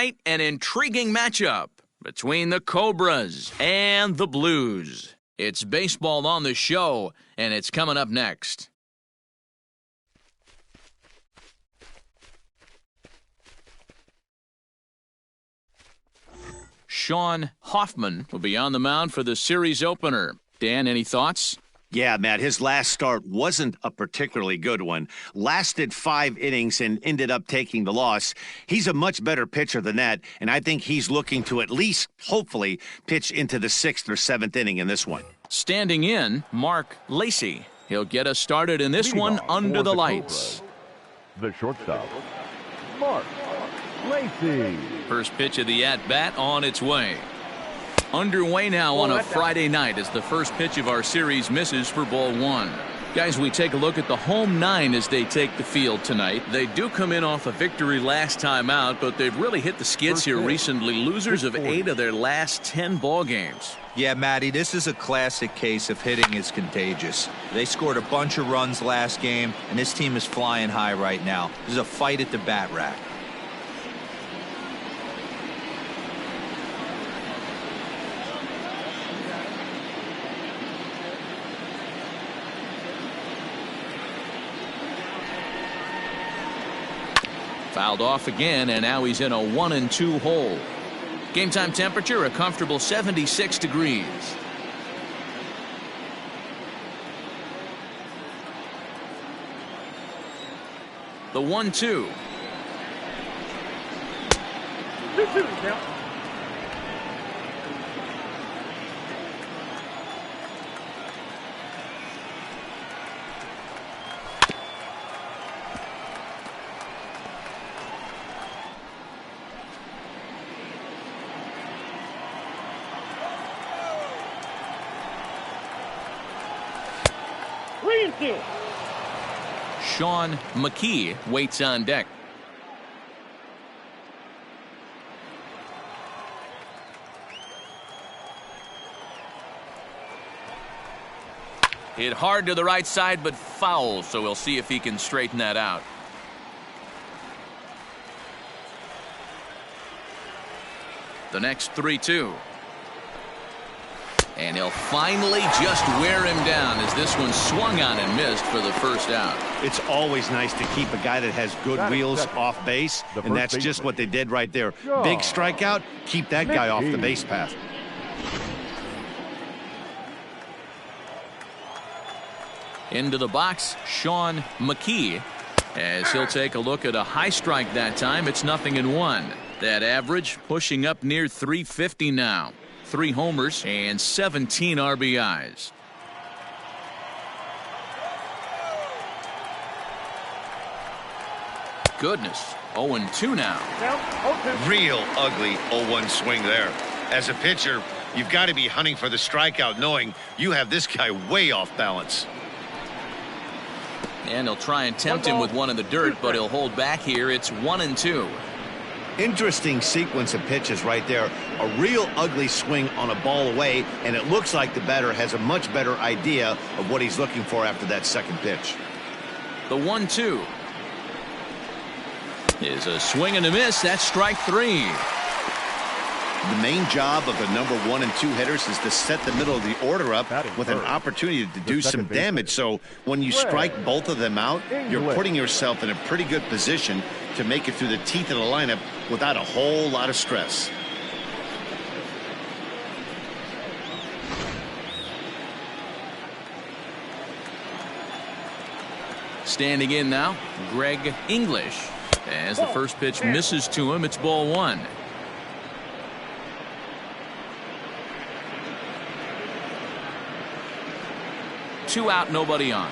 Tonight, an intriguing matchup between the Cobras and the Blues. It's baseball on the show, and it's coming up next. Sean Hoffman will be on the mound for the series opener. Dan, any thoughts? Yeah, Matt, his last start wasn't a particularly good one. Lasted 5 innings and ended up taking the loss. He's a much better pitcher than that, and I think he's looking to at least, hopefully, pitch into the 6th or 7th inning in this one. Standing in, Mark Lacey. He'll get us started in this one under the lights. The shortstop, Mark Lacey. First pitch of the at-bat on its way. Underway now on a Friday night as the first pitch of our series misses for ball 1. Guys, we take a look at the home 9 as they take the field tonight. They do come in off a victory last time out, but they've really hit the skids here recently. Losers of 8 of their last 10 ball games. Yeah, Matty, this is a classic case of hitting is contagious. They scored a bunch of runs last game, and this team is flying high right now. This is a fight at the bat rack. Fouled off again, and now he's in a 1-2 hole. Game time temperature, a comfortable 76 degrees. The 1-2. Sean McKee waits on deck. Hit hard to the right side, but foul, so we'll see if he can straighten that out. The next 3-2. And he'll finally just wear him down as this one swung on and missed for the first out. It's always nice to keep a guy that has good wheels off base, and that's just what they did right there. Big strikeout, keep that guy off the base path. Into the box, Sean McKee, as he'll take a look at a high strike that time. It's 0-1. That average pushing up near 350 now. 3 homers and 17 RBIs. Goodness, 0-2 now. Real ugly 0-1 swing there. As a pitcher, you've got to be hunting for the strikeout, knowing you have this guy way off balance. And he'll try and tempt him with one in the dirt, but he'll hold back here. It's 1-2. Interesting sequence of pitches right there. A real ugly swing on a ball away, and it looks like the batter has a much better idea of what he's looking for after that second pitch. The 1-2 is a swing and a miss. That's strike 3. The main job of the number 1 and 2 hitters is to set the middle of the order up with an opportunity to do some damage. So when you strike both of them out, you're putting yourself in a pretty good position to make it through the teeth of the lineup without a whole lot of stress. Standing in now, Greg English. As the first pitch misses to him, it's ball 1. Two out, nobody on.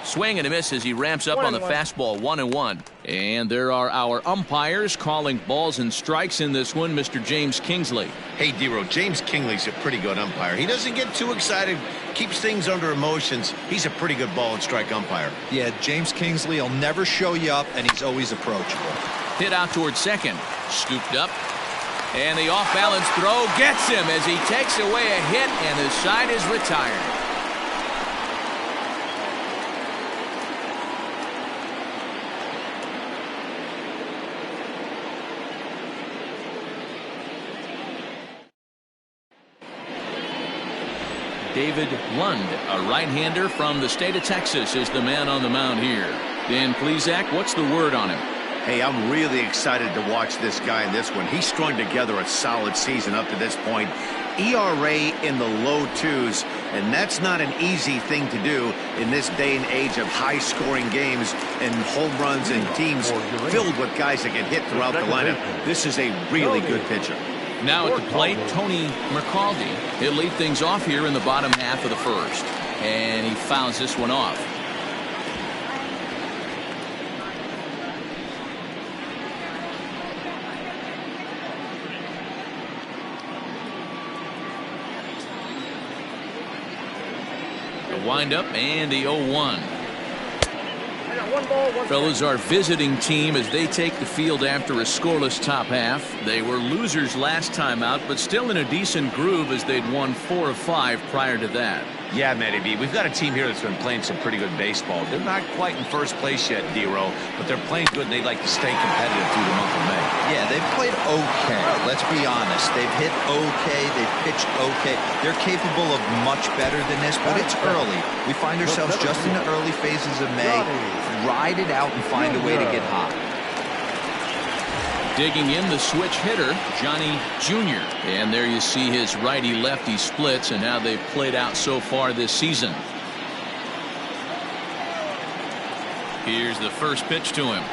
Swing and a miss as he ramps up on the fastball. 1-1. And there are our umpires calling balls and strikes in this one. Mr. James Kingsley. Hey, D-Row, James Kingsley's a pretty good umpire. He doesn't get too excited, keeps things under emotions. He's a pretty good ball and strike umpire. Yeah, James Kingsley will never show you up, and he's always approachable. Hit out towards second. Scooped up. And the off-balance throw gets him as he takes away a hit, and the side is retired. David Lund, a right-hander from the state of Texas, is the man on the mound here. Dan Plesac, what's the word on him? Hey, I'm really excited to watch this guy in this one. He's strung together a solid season up to this point. ERA in the low 2s, and that's not an easy thing to do in this day and age of high-scoring games and home runs and teams filled with guys that can hit throughout the lineup. This is a really good pitcher. Now at the plate, Tony McCaldy. He'll lead things off here in the bottom half of the first. And he fouls this one off. The windup and the 0-1. Fellas, our visiting team as they take the field after a scoreless top half. They were losers last time out, but still in a decent groove as they'd won 4 of 5 prior to that. Yeah, Matty B, we've got a team here that's been playing some pretty good baseball. They're not quite in first place yet, D-Row, but they're playing good and they'd like to stay competitive through the month of May. Yeah, they've played okay. Let's be honest. They've hit okay. They've pitched okay. They're capable of much better than this, but it's early. We find ourselves just in the early phases of May. Ride it out and find a way to get hot. Digging in the switch hitter, Johnny Jr. And there you see his righty-lefty splits and how they've played out so far this season. Here's the first pitch to him.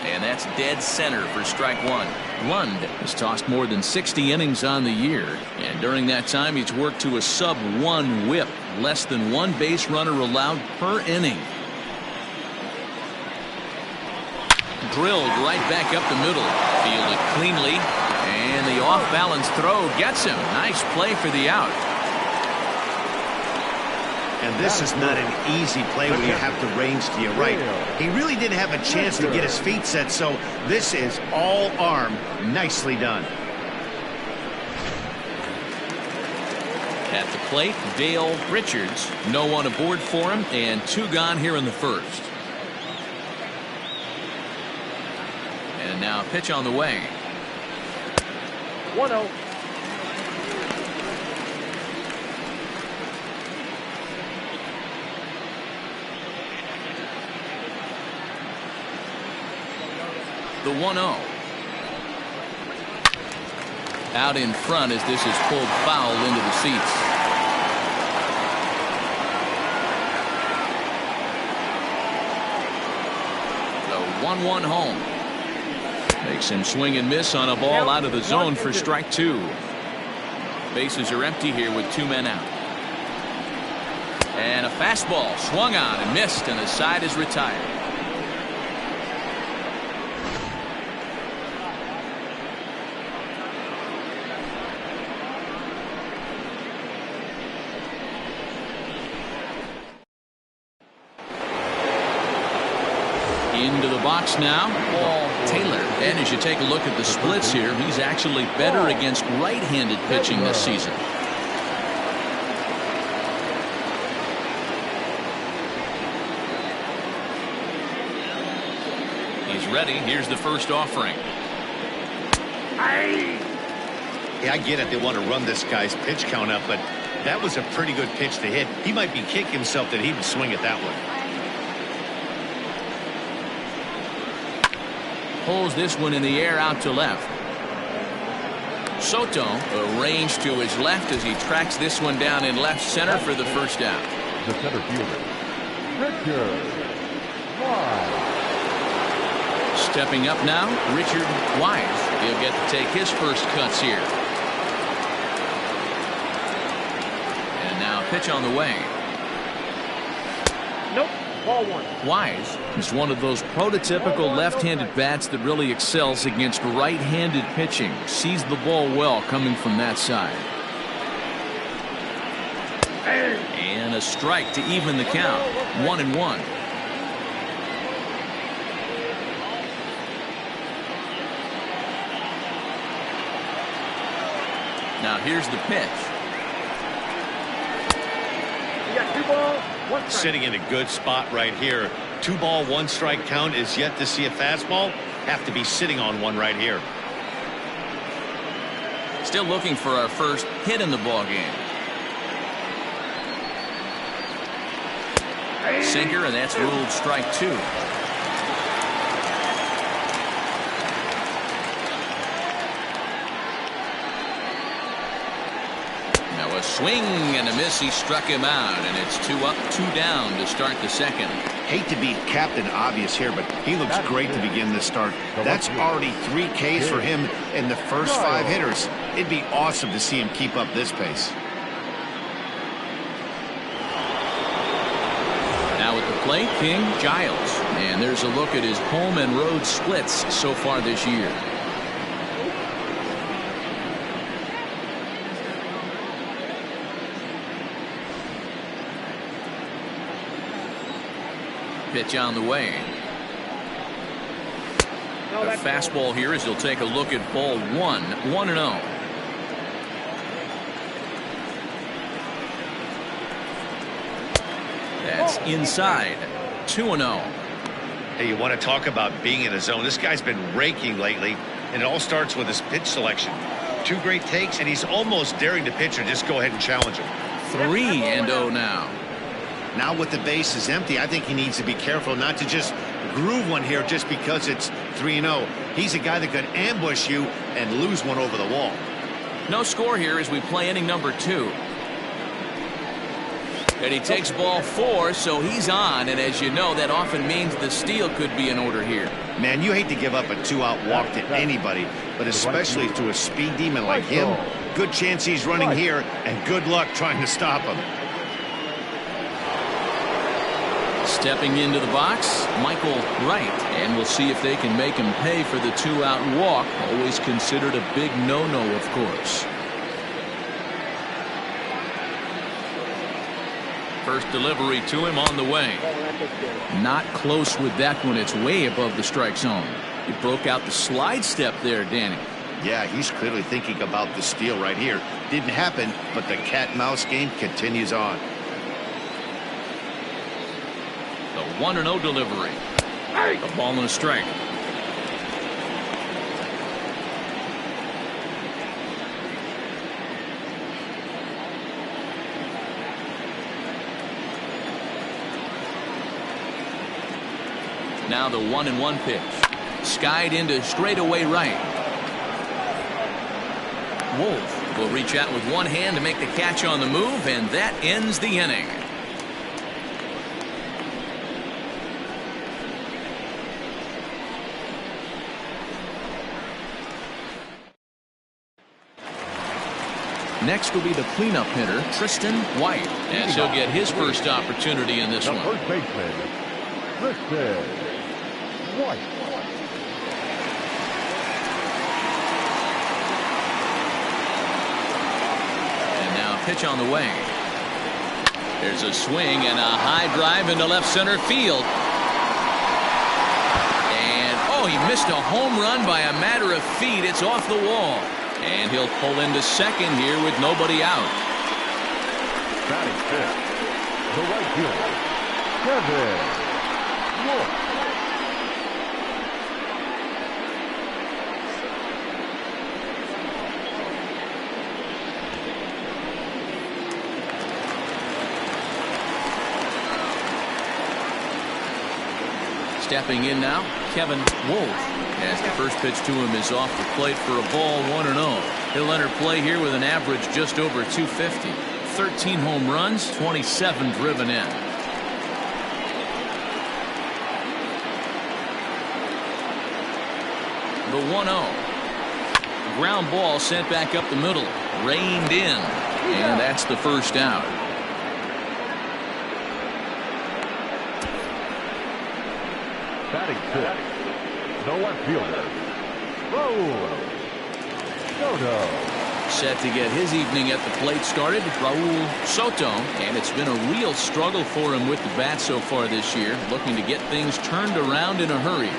And that's dead center for strike one. Lund has tossed more than 60 innings on the year. And during that time, he's worked to a sub-1 whip. Less than 1 base runner allowed per inning. Drilled right back up the middle. Fielded cleanly. And the off-balance throw gets him. Nice play for the out. And this is not an easy play when you have to range to your right. He really didn't have a chance to get his feet set, so this is all arm. Nicely done. At the plate, Dale Richards. No one aboard for him, and 2 gone here in the first. And now a pitch on the way. 1-0. The 1-0. Out in front as this is pulled foul into the seats. The 1-1 home. Makes him swing and miss on a ball out of the zone for strike 2. Bases are empty here with 2 men out. And a fastball swung on and missed, and the side is retired. Into the box now, Taylor. And as you take a look at the splits here, he's actually better against right-handed pitching this season. He's ready. Here's the first offering. Yeah, I get it. They want to run this guy's pitch count up, but that was a pretty good pitch to hit. He might be kicking himself that he didn't swing at that one. Pulls this one in the air out to left. Soto arranged to his left as he tracks this one down in left center for the first out. The center fielder, Richard Wise. Stepping up now, Richard Wise. He'll get to take his first cuts here. And now a pitch on the way. Nope. Ball 1. Wise is one of those prototypical left-handed bats that really excels against right-handed pitching. Sees the ball well coming from that side. And a strike to even the count. 1-1. Now here's the pitch. You got 2 balls, 1 strike. Sitting in a good spot right here. 2 ball, 1 strike count is yet to see a fastball. Have to be sitting on one right here. Still looking for our first hit in the ball game. sinker, and that's ruled strike 2. Now a swing and a miss. He struck him out, and it's 2 up, 2 down to start the second. Hate to be Captain Obvious here, but he looks great to begin this start. That's already 3 Ks for him in the first 5 hitters. It'd be awesome to see him keep up this pace. Now at the plate, King Giles. And there's a look at his home and road splits so far this year. Pitch on the way. A fastball here as he'll take a look at ball 1, 1-0. That's inside, 2-0. Hey, you want to talk about being in a zone? This guy's been raking lately, and it all starts with his pitch selection. 2 great takes, and he's almost daring the pitcher just go ahead and challenge him. 3-0 now. Now with the bases empty, I think he needs to be careful not to just groove one here just because it's 3-0. He's a guy that could ambush you and lose one over the wall. No score here as we play inning number 2. And he takes ball 4, so he's on, and as you know, that often means the steal could be in order here. Man, you hate to give up a 2-out walk to anybody, but especially to a speed demon like him. Good chance he's running here, and good luck trying to stop him. Stepping into the box, Michael Wright, and we'll see if they can make him pay for the 2-out walk. Always considered a big no-no, of course. First delivery to him on the way. Not close with that one. It's way above the strike zone. He broke out the slide step there, Danny. Yeah, he's clearly thinking about the steal right here. Didn't happen, but the cat-mouse game continues on. The 1-0 delivery. A ball and a strike. Now the 1-1 pitch. Skied into straightaway right. Wolf will reach out with one hand to make the catch on the move, and that ends the inning. Next will be the cleanup hitter, Tristan White, as he'll get his first opportunity in this one. First baseman, Tristan White. And now pitch on the way. There's a swing and a high drive into left center field. And, oh, he missed a home run by a matter of feet. It's off the wall. And he'll pull into second here with nobody out. Batting fifth, the right fielder, Kevin Wolf. Stepping in now, Kevin Wolf. As the first pitch to him is off the plate for a ball, 1-0. He'll enter play here with an average just over 250. 13 home runs, 27 driven in. The 1-0. Ground ball sent back up the middle. Reined in. And that's the first out. Batting fifth, the left fielder, Raul Soto. Set to get his evening at the plate started, Raul Soto. And it's been a real struggle for him with the bat so far this year, looking to get things turned around in a hurry.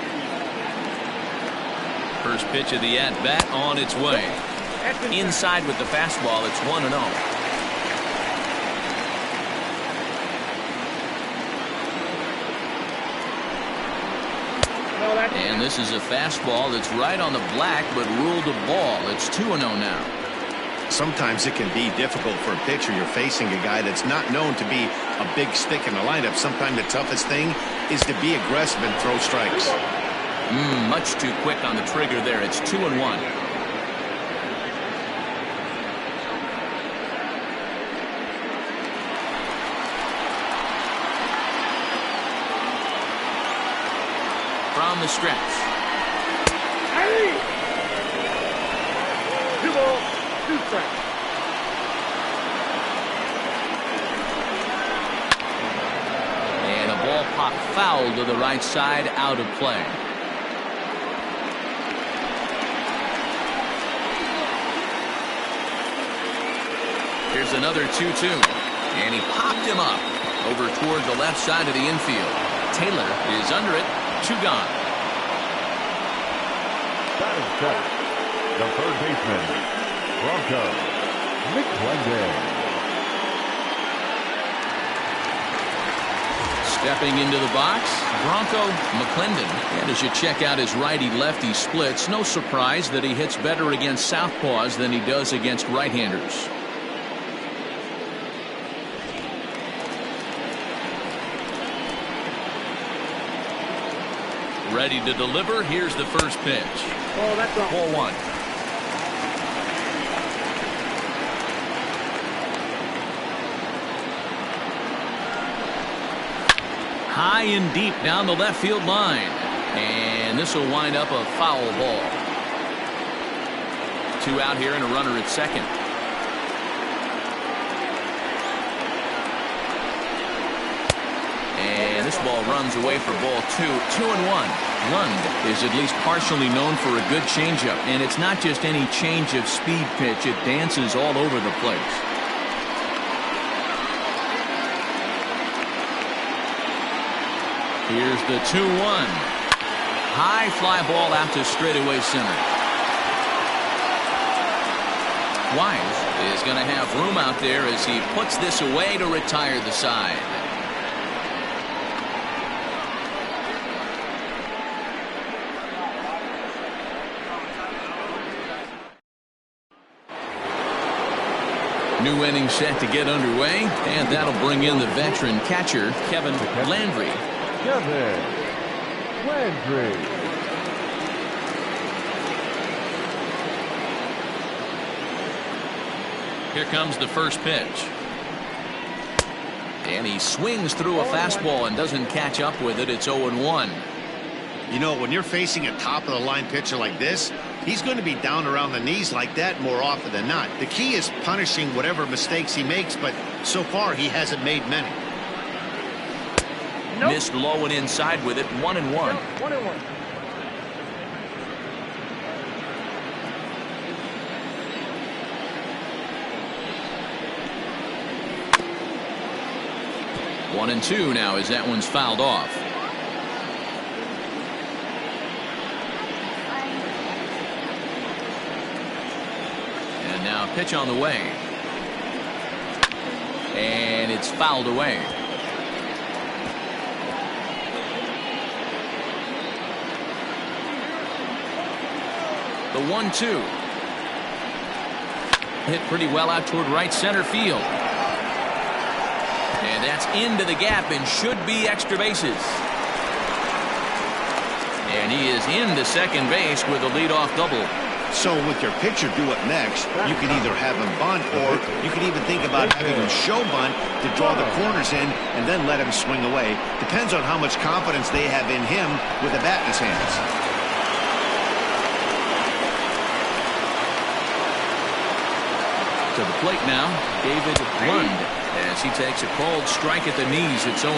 First pitch of the at-bat on its way. Inside with the fastball, it's 1-0. And this is a fastball that's right on the black, but ruled a ball. It's 2-0 now. Sometimes it can be difficult for a pitcher. You're facing a guy that's not known to be a big stick in the lineup, sometimes the toughest thing is to be aggressive and throw strikes. Much too quick on the trigger there. It's 2-1. From the stretch. Hey! 2 balls, 2 strikes. And a ball popped foul to the right side, out of play. Here's another 2-2. And he popped him up over toward the left side of the infield. Taylor is under it. 2 gone. Batting second, the third baseman, Bronco McClendon. Stepping into the box, Bronco McClendon. And as you check out his righty-lefty splits, no surprise that he hits better against southpaws than he does against right-handers. Ready to deliver. Here's the first pitch. Oh, that's a 4-1. High and deep down the left field line. And this will wind up a foul ball. 2 out here and a runner at second. And this ball runs away for ball 2. 2-1. Lund is at least partially known for a good changeup. And it's not just any change of speed pitch. It dances all over the place. Here's the 2-1. High fly ball out to straightaway center. Wise is going to have room out there as he puts this away to retire the side. New inning set to get underway, and that'll bring in the veteran catcher, Kevin Landry. Kevin Landry. Here comes the first pitch. And he swings through a fastball and doesn't catch up with it. It's 0-1. You know, when you're facing a top-of-the-line pitcher like this, he's going to be down around the knees like that more often than not. The key is punishing whatever mistakes he makes, but so far he hasn't made many. Nope. Missed low and inside with it. 1-1. Nope. 1-1. One and 2 now as that one's fouled off. And now pitch on the way. And it's fouled away. The 1-2. Hit pretty well out toward right center field. And that's into the gap and should be extra bases. And he is into second base with a leadoff double. So with your pitcher do it next, you can either have him bunt or you can even think about having him show bunt to draw the corners in and then let him swing away. Depends on how much confidence they have in him with the bat in his hands. To the plate now, David Lund, as he takes a called strike at the knees. It's 0-1.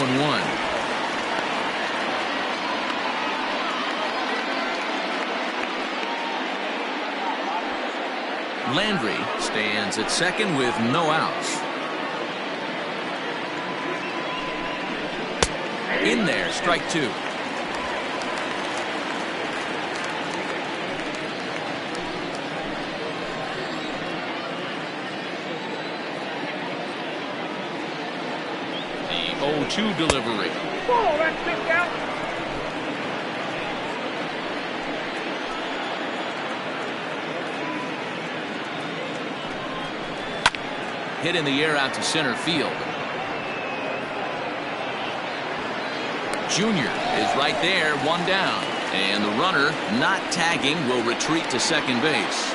Landry stands at second with no outs. In there, strike 2. The 0-2 delivery. Oh, that's just out. Hit in the air out to center field. Junior is right there, one down. And the runner, not tagging, will retreat to second base.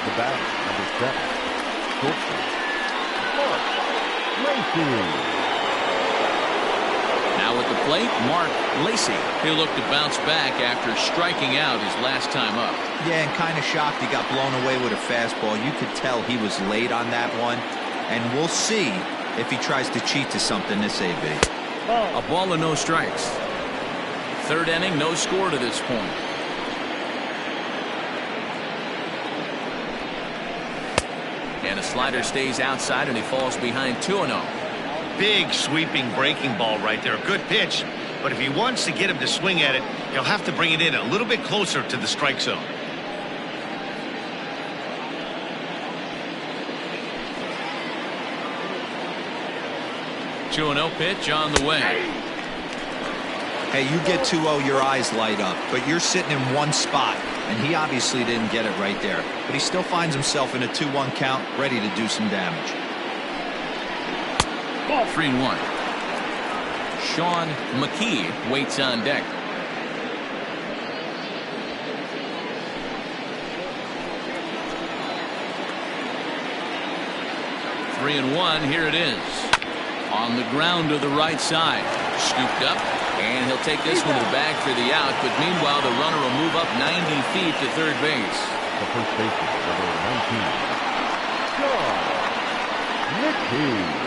The batter, number 7, shortstop, Mark Lacey. Now at the plate, Mark Lacey. He'll look to bounce back after striking out his last time up. Yeah, and kind of shocked he got blown away with a fastball. You could tell he was late on that one. And we'll see if he tries to cheat to something this AB. A ball and no strikes. Third inning, no score to this point. And a slider stays outside and he falls behind 2-0. Big sweeping breaking ball right there. Good pitch. But if he wants to get him to swing at it, he'll have to bring it in a little bit closer to the strike zone. Two 2-0 pitch on the way. Hey, you get 2-0, your eyes light up, but you're sitting in one spot, and he obviously didn't get it right there. But he still finds himself in a 2-1 count, ready to do some damage. 3-1. Sean McKee waits on deck. Three and one. Here it is. On the ground to the right side. Scooped up. And he'll take this one to the bag for the out. But meanwhile, the runner will move up 90 feet to third base. The first baseman, number 19, Sean McKee.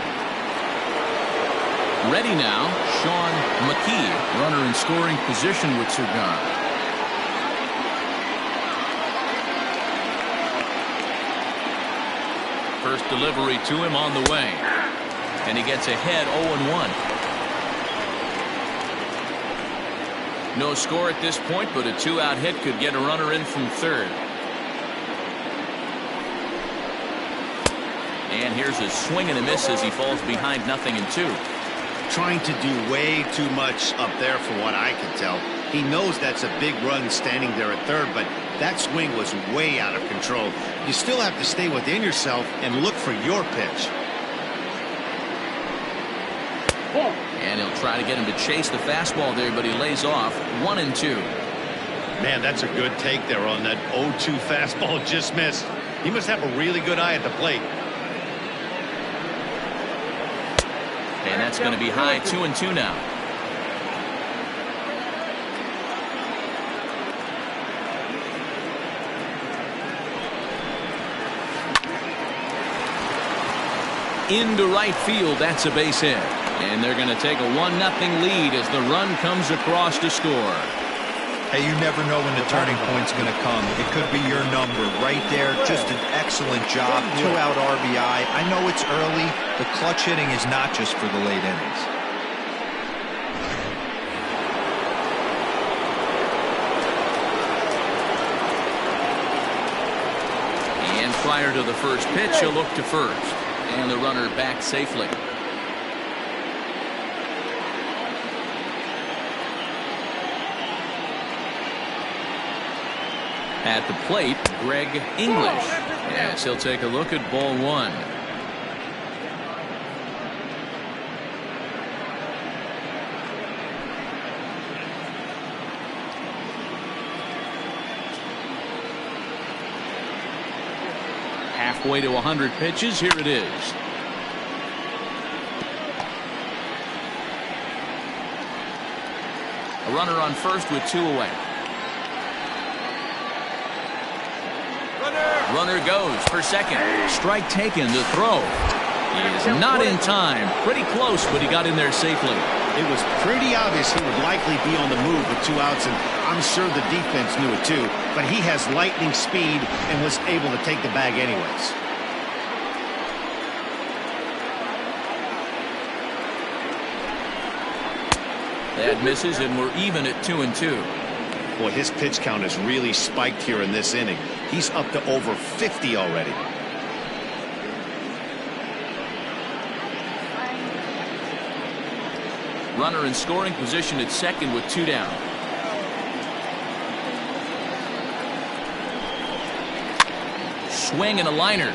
Ready now, Sean McKee, runner in scoring position with Cigar. First delivery to him on the way. And he gets ahead 0-1. No score at this point, but a 2-out hit could get a runner in from third. And here's a swing and a miss as he falls behind 0-2. Trying to do way too much up there for what I can tell. He knows that's a big run standing there at third, but that swing was way out of control. You still have to stay within yourself and look for your pitch. And he'll try to get him to chase the fastball there, but he lays off 1-2. Man, that's a good take there on that 0-2 fastball. Just missed. He must have a really good eye at the plate. And that's going to be high 2-2 now. Into right field, that's a base hit. And they're going to take a 1-0 lead as the run comes across to score. Hey, you never know when the turning point's going to come. It could be your number right there. Just an excellent job. 2-out RBI. I know it's early, but clutch hitting is not just for the late innings. And prior to the first pitch, he'll look to first. And the runner back safely. At the plate, Greg English. Yes, he'll take a look at ball one. Halfway to 100 pitches. Here it is. A runner on first with 2 away. Runner goes for second. Strike taken to throw. He is not in time. Pretty close, but he got in there safely. It was pretty obvious he would likely be on the move with 2 outs, and I'm sure the defense knew it too. But he has lightning speed and was able to take the bag anyways. That misses, and we're even at 2-2. Boy, his pitch count has really spiked here in this inning. He's up to over 50 already. Runner in scoring position at second with 2 down. Swing and a liner.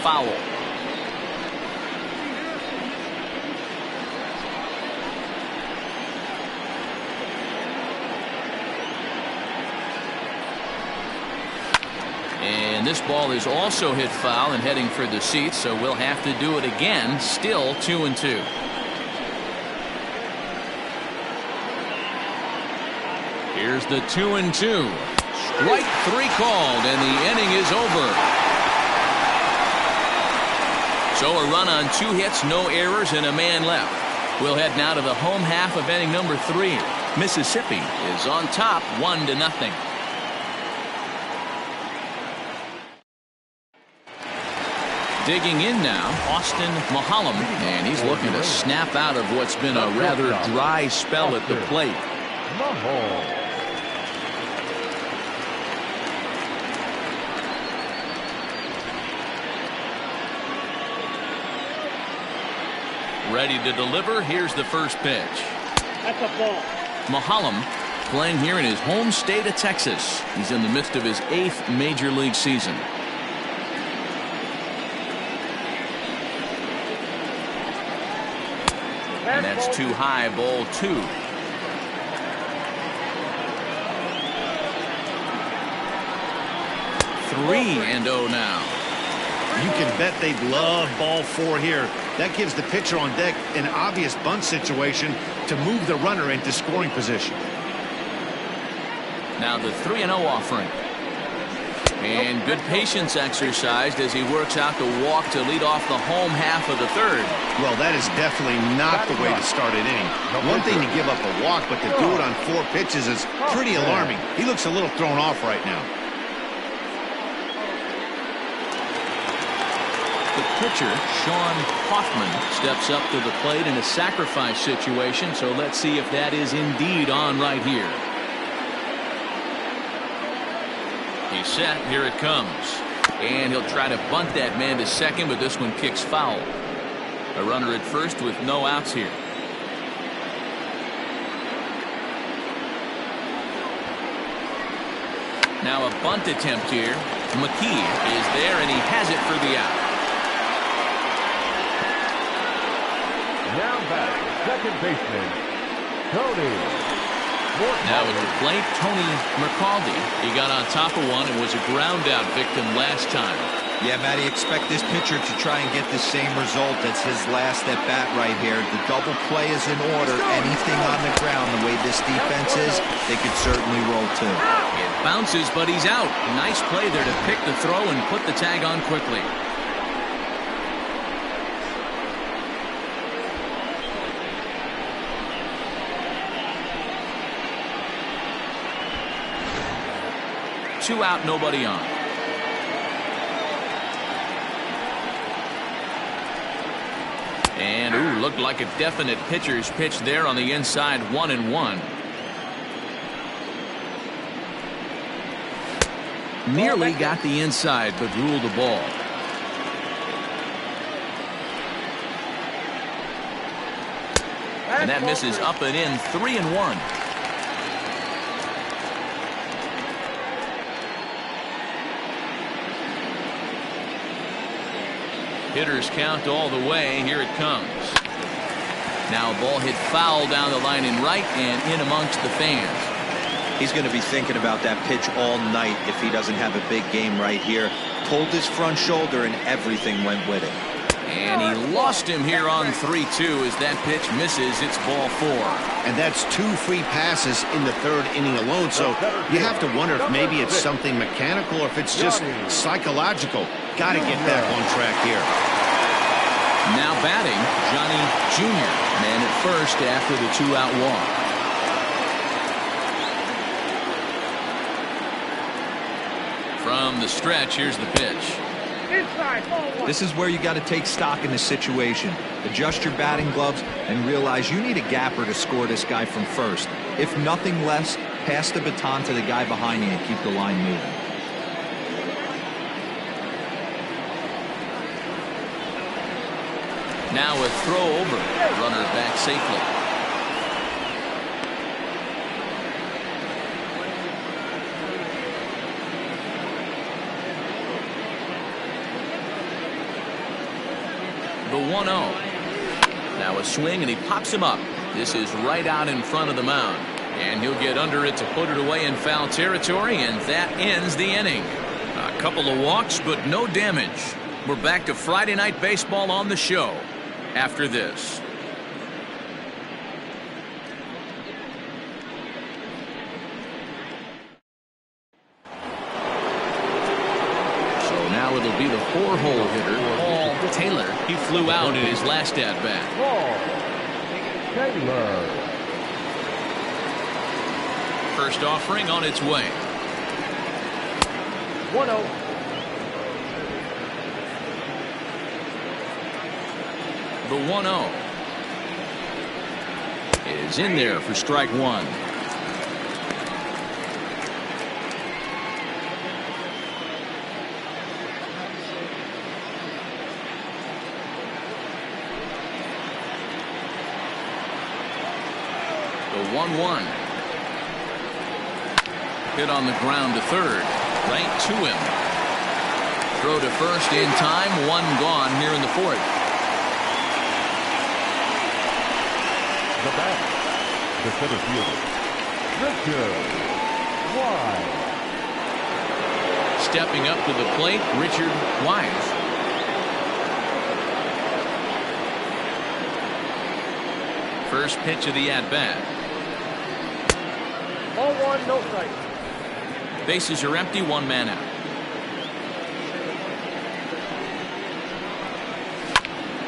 Foul. And this ball is also hit foul and heading for the seats, so we'll have to do it again. Still 2-2. Here's the 2-2. Strike 3 called, and the inning is over. So a run on 2 hits, no errors, and a man left. We'll head now to the home half of inning number 3. Mississippi is on top 1-0. Digging in now, Austin Mahalam, and he's looking to snap out of what's been a rather dry spell at the plate. Ready to deliver. Here's the first pitch. That's a ball. Mahalam playing here in his home state of Texas. He's in the midst of his 8th major league season. And that's too high, ball 2. Three and 0 now. You can bet they'd love ball 4 here. That gives the pitcher on deck an obvious bunt situation to move the runner into scoring position. Now the 3-0 offering. And good patience exercised as he works out the walk to lead off the home half of the 3rd. Well, that is definitely not the way to start an inning. One thing to give up a walk, but to do it on 4 pitches is pretty alarming. He looks a little thrown off right now. The pitcher, Sean Hoffman, steps up to the plate in a sacrifice situation, so let's see if that is indeed on right here. He's set. Here it comes. And he'll try to bunt that man to second, but this one kicks foul. A runner at first with no outs here. Now a bunt attempt here. McKee is there, and he has it for the out. Now back, second baseman, Tony. Now at the plate, Tony McCaldy. He got on top of one and was a ground out victim last time. Yeah, Matty, expect this pitcher to try and get the same result. That's his last at bat right here. The double play is in order. Anything on the ground, the way this defense is, they could certainly roll too. It bounces, but he's out. Nice play there to pick the throw and put the tag on quickly. Two out, nobody on. And ooh, looked like a definite pitcher's pitch there on the inside. 1-1. Nearly got the inside, but ruled the ball. And that misses up and in. 3-1. Hitters count all the way. Here it comes. Now a ball hit foul down the line in right and in amongst the fans. He's going to be thinking about that pitch all night if he doesn't have a big game right here. Pulled his front shoulder and everything went with it. And he lost him here on 3-2 as that pitch misses. It's ball 4. And that's 2 free passes in the 3rd inning alone. So you have to wonder if maybe it's something mechanical or if it's just psychological. Got to get back on track here. Now batting, Johnny Jr. Man at first after the 2-out walk. From the stretch, here's the pitch. This is where you got to take stock in the situation. Adjust your batting gloves and realize you need a gapper to score this guy from first. If nothing less, pass the baton to the guy behind you and keep the line moving. Now a throw over. Runner back safely. The 1-0. Now a swing and he pops him up. This is right out in front of the mound. And he'll get under it to put it away in foul territory, and that ends the inning. A Couple of walks, but no damage. We're back to Friday Night Baseball on the show after this. So now it'll be the 4-hole hitter, Paul Taylor. He flew out in his last at-bat. Taylor. First offering on its way. 1-0. The 1-0 is in there for strike one. The 1-1 hit on the ground to third, right to him. Throw to first in time, one gone here in the fourth. The batter, the center fielder, Richard Wise. Stepping up to the plate, Richard Wise. First pitch of the at-bat. 0-1, no strike. Bases are empty, one man out.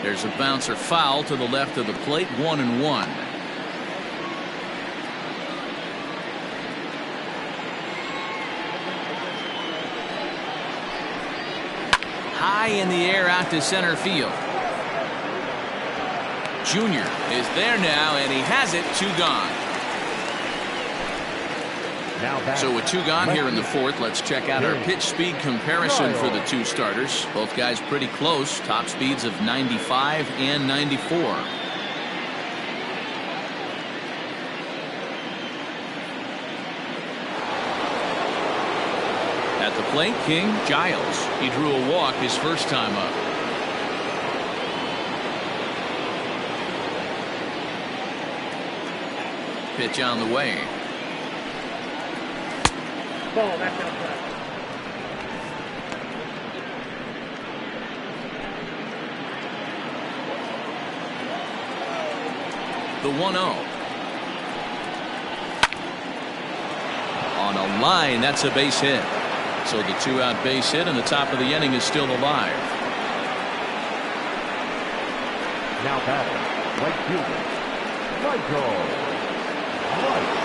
There's a bouncer foul to the left of the plate, 1-1. High in the air out to center field. Junior is there now, and he has it. 2 gone. So with 2 gone here in the fourth, let's check out our pitch speed comparison for the 2 starters. Both guys pretty close. Top speeds of 95 and 94. At the plate, King Giles. He drew a walk his first time up. Pitch on the way. Ball, that's outside. The 1-0. On a line, that's a base hit. So the 2-out base hit and the top of the inning is still alive. Now batting, right fielder, Michael Wright.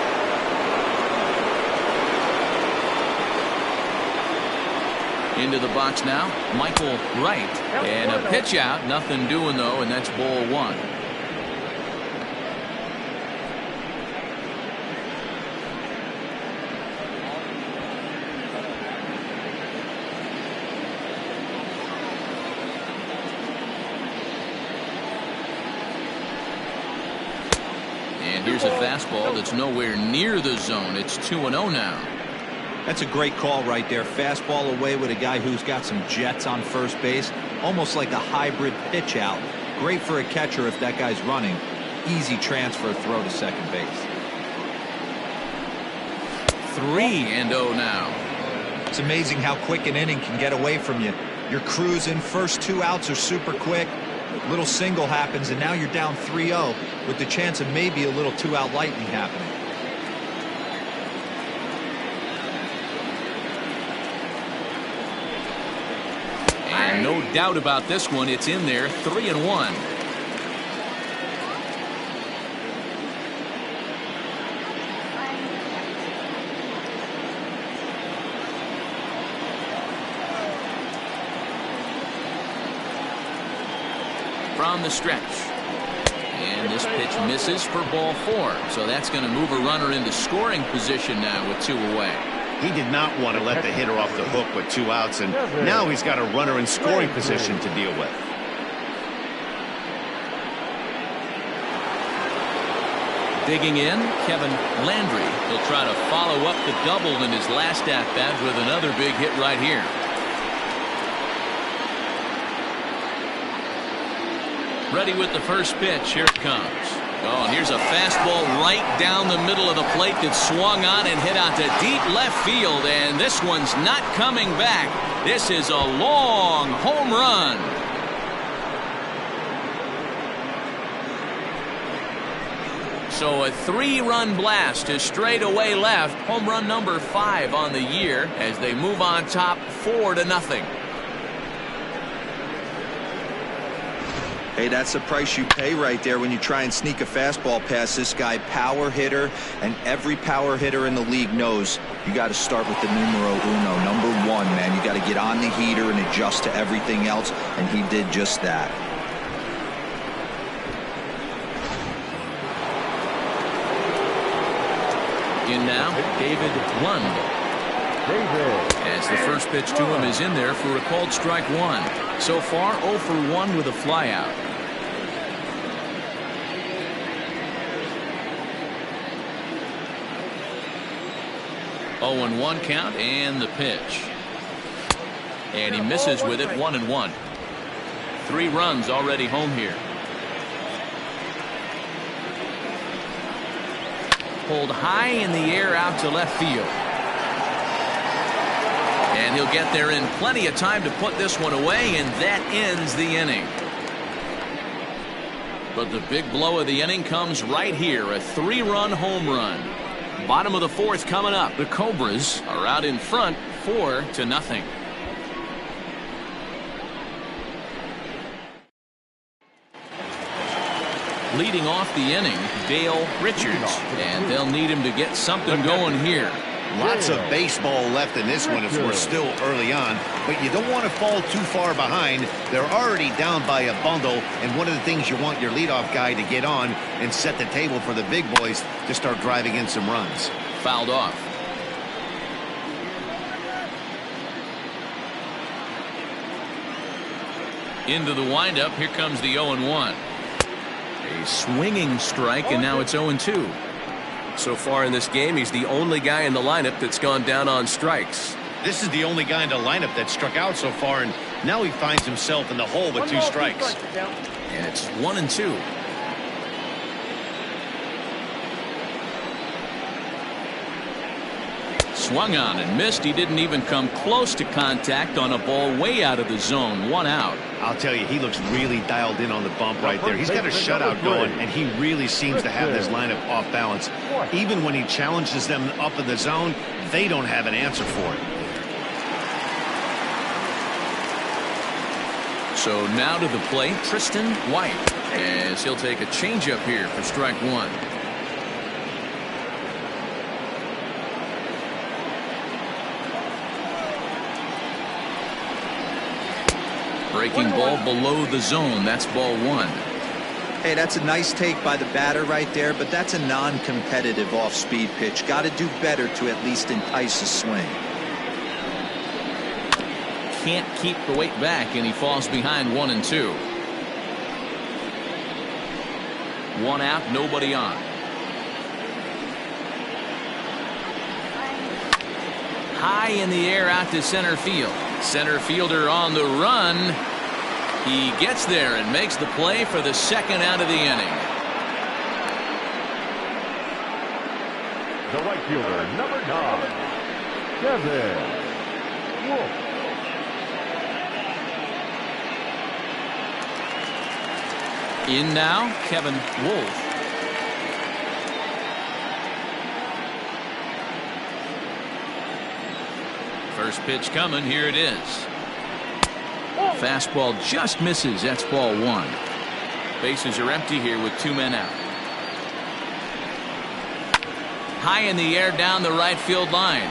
Into the box now, Michael Wright. And a pitch out, nothing doing though, and that's ball 1. And here's a fastball that's nowhere near the zone. It's 2-0 now. That's a great call right there. Fastball away with a guy who's got some jets on first base. Almost like a hybrid pitch out. Great for a catcher if that guy's running. Easy transfer throw to second base. 3-0 now. It's amazing how quick an inning can get away from you. You're cruising. First 2 outs are super quick. Little single happens, and now you're down 3-0 with the chance of maybe a little 2-out lightning happening. And no doubt about this one, it's in there. 3-1. From the stretch. And this pitch misses for ball 4. So that's going to move a runner into scoring position now with 2 away. He did not want to let the hitter off the hook with 2 outs, and now he's got a runner in scoring position to deal with. Digging in, Kevin Landry. He'll try to follow up the double in his last at-bat with another big hit right here. Ready with the first pitch. Here it comes. Oh, and here's a fastball right down the middle of the plate that swung on and hit out to deep left field, and this one's not coming back. This is a long home run. So a 3-run blast to straightaway left. Home run number 5 on the year as they move on top 4-0. Hey, that's the price you pay right there when you try and sneak a fastball past this guy. Power hitter, and every power hitter in the league knows you got to start with the numero uno, number 1, man. You got to get on the heater and adjust to everything else, and he did just that. In now, David Lund. As the first pitch to him is in there for a called strike 1. So far 0 for 1 with a flyout. Oh, 0-1 count, and the pitch. And he misses with it. 1-1. 3 runs already home here. Pulled high in the air out to left field. And he'll get there in plenty of time to put this one away, and that ends the inning. But the big blow of the inning comes right here, a 3-run home run. Bottom of the 4th coming up. The Cobras are out in front 4-0. Leading off the inning, Dale Richards, and they'll need him to get something going here. Lots of baseball left in this one as we're still early on, but you don't want to fall too far behind. They're already down by a bundle, and one of the things you want your leadoff guy to get on and set the table for the big boys to start driving in some runs. Fouled off. Into the windup. Here comes the 0-1. A swinging strike, and now it's 0-2. So far in this game, he's the only guy in the lineup that's gone down on strikes. This is the only guy in the lineup that struck out so far, and now he finds himself in the hole with 2 strikes. And it's 1-2. Swung on and missed. He didn't even come close to contact on a ball way out of the zone. 1 out. I'll tell you, he looks really dialed in on the bump right there. He's got a shutout going, and he really seems to have this lineup off balance. Even when he challenges them up in the zone, they don't have an answer for it. So now to the plate, Tristan White, as he'll take a changeup here for strike 1. Breaking ball below the zone. That's ball 1. Hey, that's a nice take by the batter right there, but that's a non-competitive off-speed pitch. Got to do better to at least entice a swing. Can't keep the weight back, and he falls behind 1-2. 1 out, nobody on. High in the air out to center field. Center fielder on the run. He gets there and makes the play for the 2nd out of the inning. The right fielder, number 9, Kevin Wolf. In now, Kevin Wolf. First pitch coming. Here it is. Fastball just misses. That's ball 1. Bases are empty here with 2 men out. High in the air down the right field line.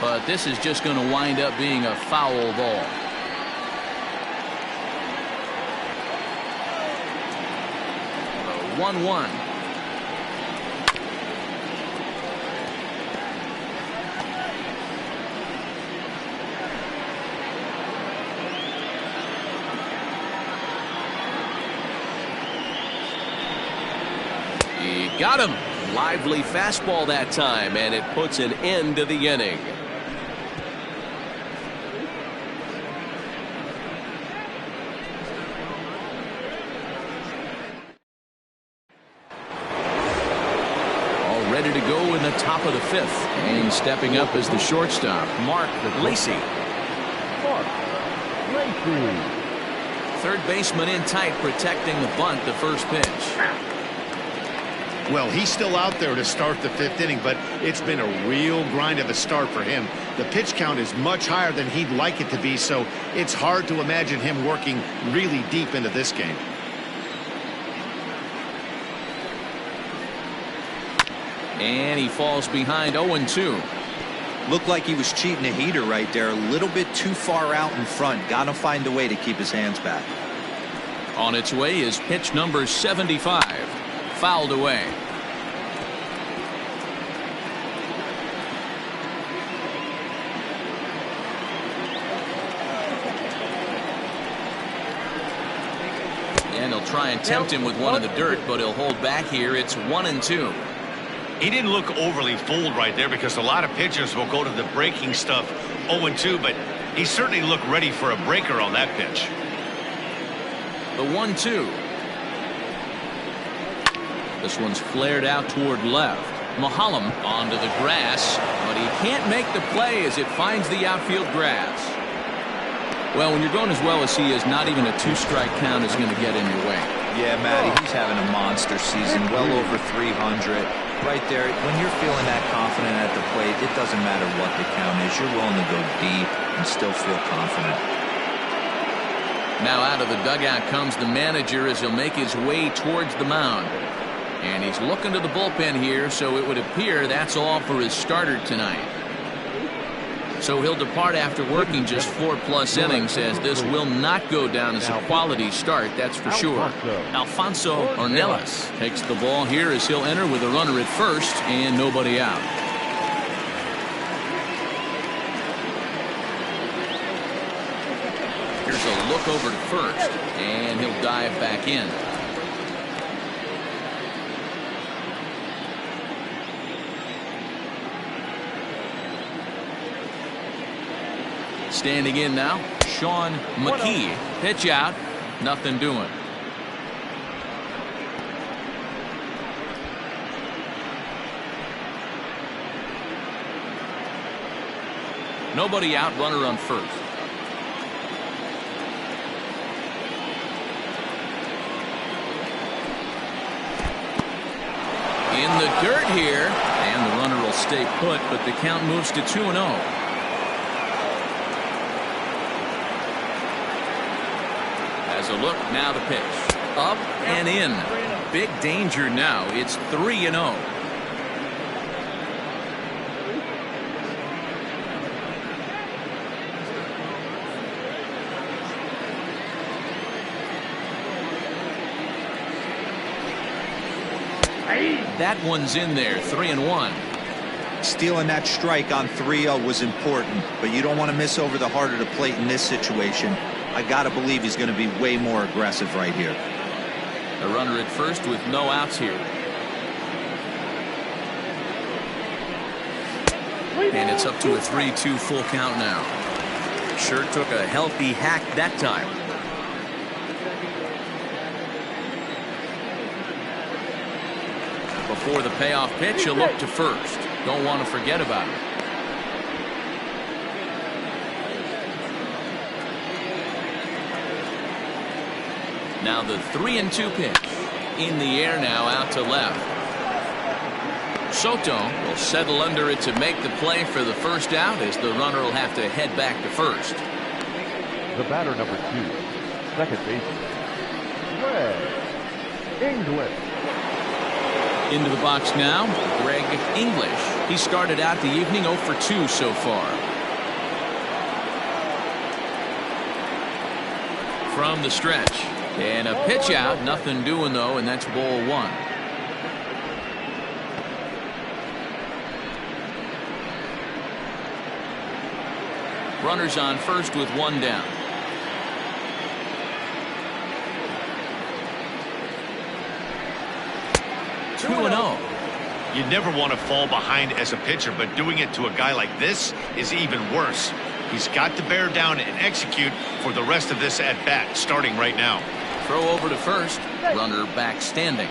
But this is just going to wind up being a foul ball. The 1-1. Got him. Lively fastball that time, and it puts an end to the inning. ready to go in the top of the 5th. And stepping up as the shortstop, Mark Lacey. Third baseman in tight, protecting the bunt, the first pitch. Well, he's still out there to start the 5th inning, but it's been a real grind of a start for him. The pitch count is much higher than he'd like it to be, so it's hard to imagine him working really deep into this game. And he falls behind 0-2. Looked like he was cheating a heater right there. A little bit too far out in front. Got to find a way to keep his hands back. On its way is pitch number 75. Fouled away. And he'll try and tempt him with one in the dirt, but he'll hold back here. It's 1-2. He didn't look overly fooled right there because a lot of pitchers will go to the breaking stuff 0-2, but he certainly looked ready for a breaker on that pitch. The 1-2. This one's flared out toward left. Mahalam onto the grass, but he can't make the play as it finds the outfield grass. Well, when you're going as well as he is, not even a 2-strike count is going to get in your way. Yeah, Matty, he's having a monster season, well over 300. Right there, when you're feeling that confident at the plate, it doesn't matter what the count is. You're willing to go deep and still feel confident. Now out of the dugout comes the manager as he'll make his way towards the mound. And he's looking to the bullpen here, so it would appear that's all for his starter tonight. So he'll depart after working just 4+ innings, as this will not go down as a quality start, that's for sure. Alfonso Ornelas takes the ball here as he'll enter with a runner at first and nobody out. Here's a look over to first, and he'll dive back in. Standing in now, Sean McKee. Pitch out, nothing doing. Nobody out, runner on first. In the dirt here, and the runner will stay put, but the count moves to 2-0. As a look, now the pitch. Up and in. Big danger now. It's 3-0. That one's in there. 3-1. Stealing that strike on 3-0 was important, but you don't want to miss over the heart of the plate in this situation. I gotta believe he's going to be way more aggressive right here. A runner at first with no outs here. And it's up to a 3-2 full count now. Sure took a healthy hack that time. Before the payoff pitch, a look to first. Don't want to forget about it. Now the 3-2 pitch. In the air now, out to left. Soto will settle under it to make the play for the first out, as the runner will have to head back to first. The batter, number 2, second baseman, Greg English. Into the box now, Greg English. He started out the evening 0 for 2 so far. From the stretch. And a pitch out, nothing doing though, and that's ball 1. Runners on first with 1 down. Two and 0. You never want to fall behind as a pitcher, but doing it to a guy like this is even worse. He's got to bear down and execute for the rest of this at bat, starting right now. Throw over to first. Runner back standing.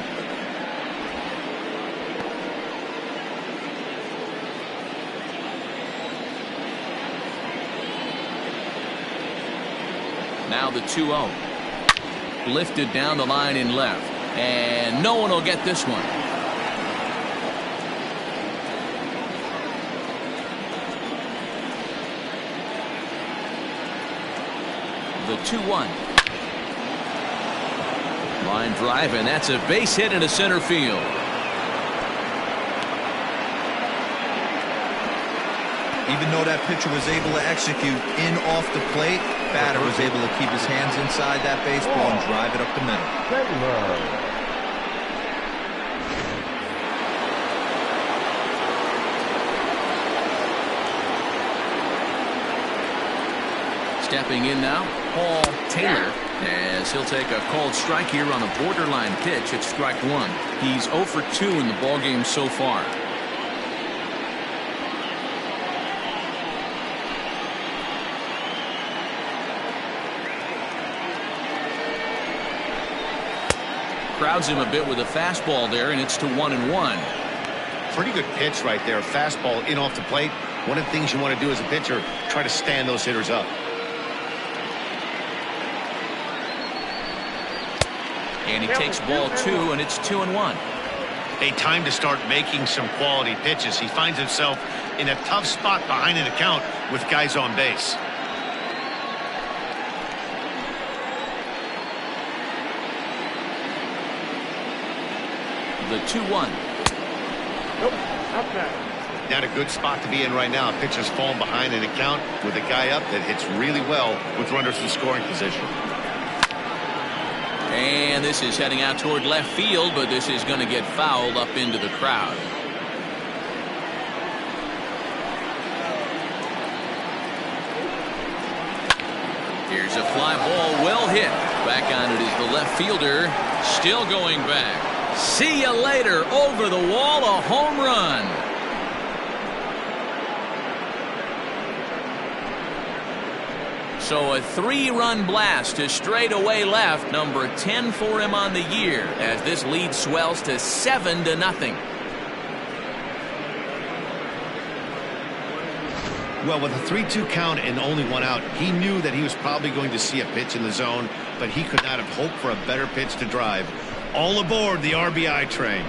Now the 2-0. Lifted down the line in left. And no one will get this one. The 2-1. Line drive, and that's a base hit into center field. Even though that pitcher was able to execute in off the plate, batter was able to keep his hands inside that baseball and drive it up the middle. Stepping in now, Paul Taylor, as he'll take a called strike here on a borderline pitch at strike one. He's 0 for 2 in the ballgame so far. Crowds him a bit with a fastball there, and it's to 1-1. Pretty good pitch right there. Fastball in off the plate. One of the things you want to do as a pitcher, try to stand those hitters up. And he takes ball 2, and it's 2-1. A time to start making some quality pitches. He finds himself in a tough spot behind an account with guys on base. The 2-1. Not a good spot to be in right now. Pitcher's falling behind an account with a guy up that hits really well with runners in scoring position. And this is heading out toward left field, but this is going to get fouled up into the crowd. Here's a fly ball, well hit. Back on it is the left fielder, still going back. See you later. Over the wall, a home run. So a 3-run blast to straightaway left, number 10 for him on the year, as this lead swells to 7-0. Well, with a 3-2 count and only one out, he knew that he was probably going to see a pitch in the zone, but he could not have hoped for a better pitch to drive. All aboard the RBI train.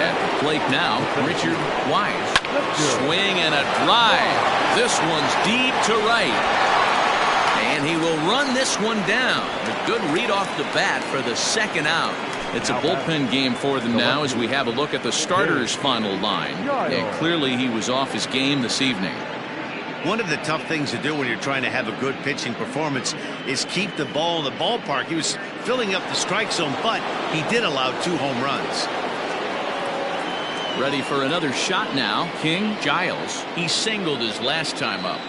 At the plate now, Richard Wise. Swing and a drive. This one's deep to right. And he will run this one down. A good read off the bat for the second out. It's a bullpen game for them now as we have a look at the starters' final line. And clearly he was off his game this evening. One of the tough things to do when you're trying to have a good pitching performance is keep the ball in the ballpark. He was filling up the strike zone, but he did allow 2 home runs. Ready for another shot now. King Giles. He singled his last time up.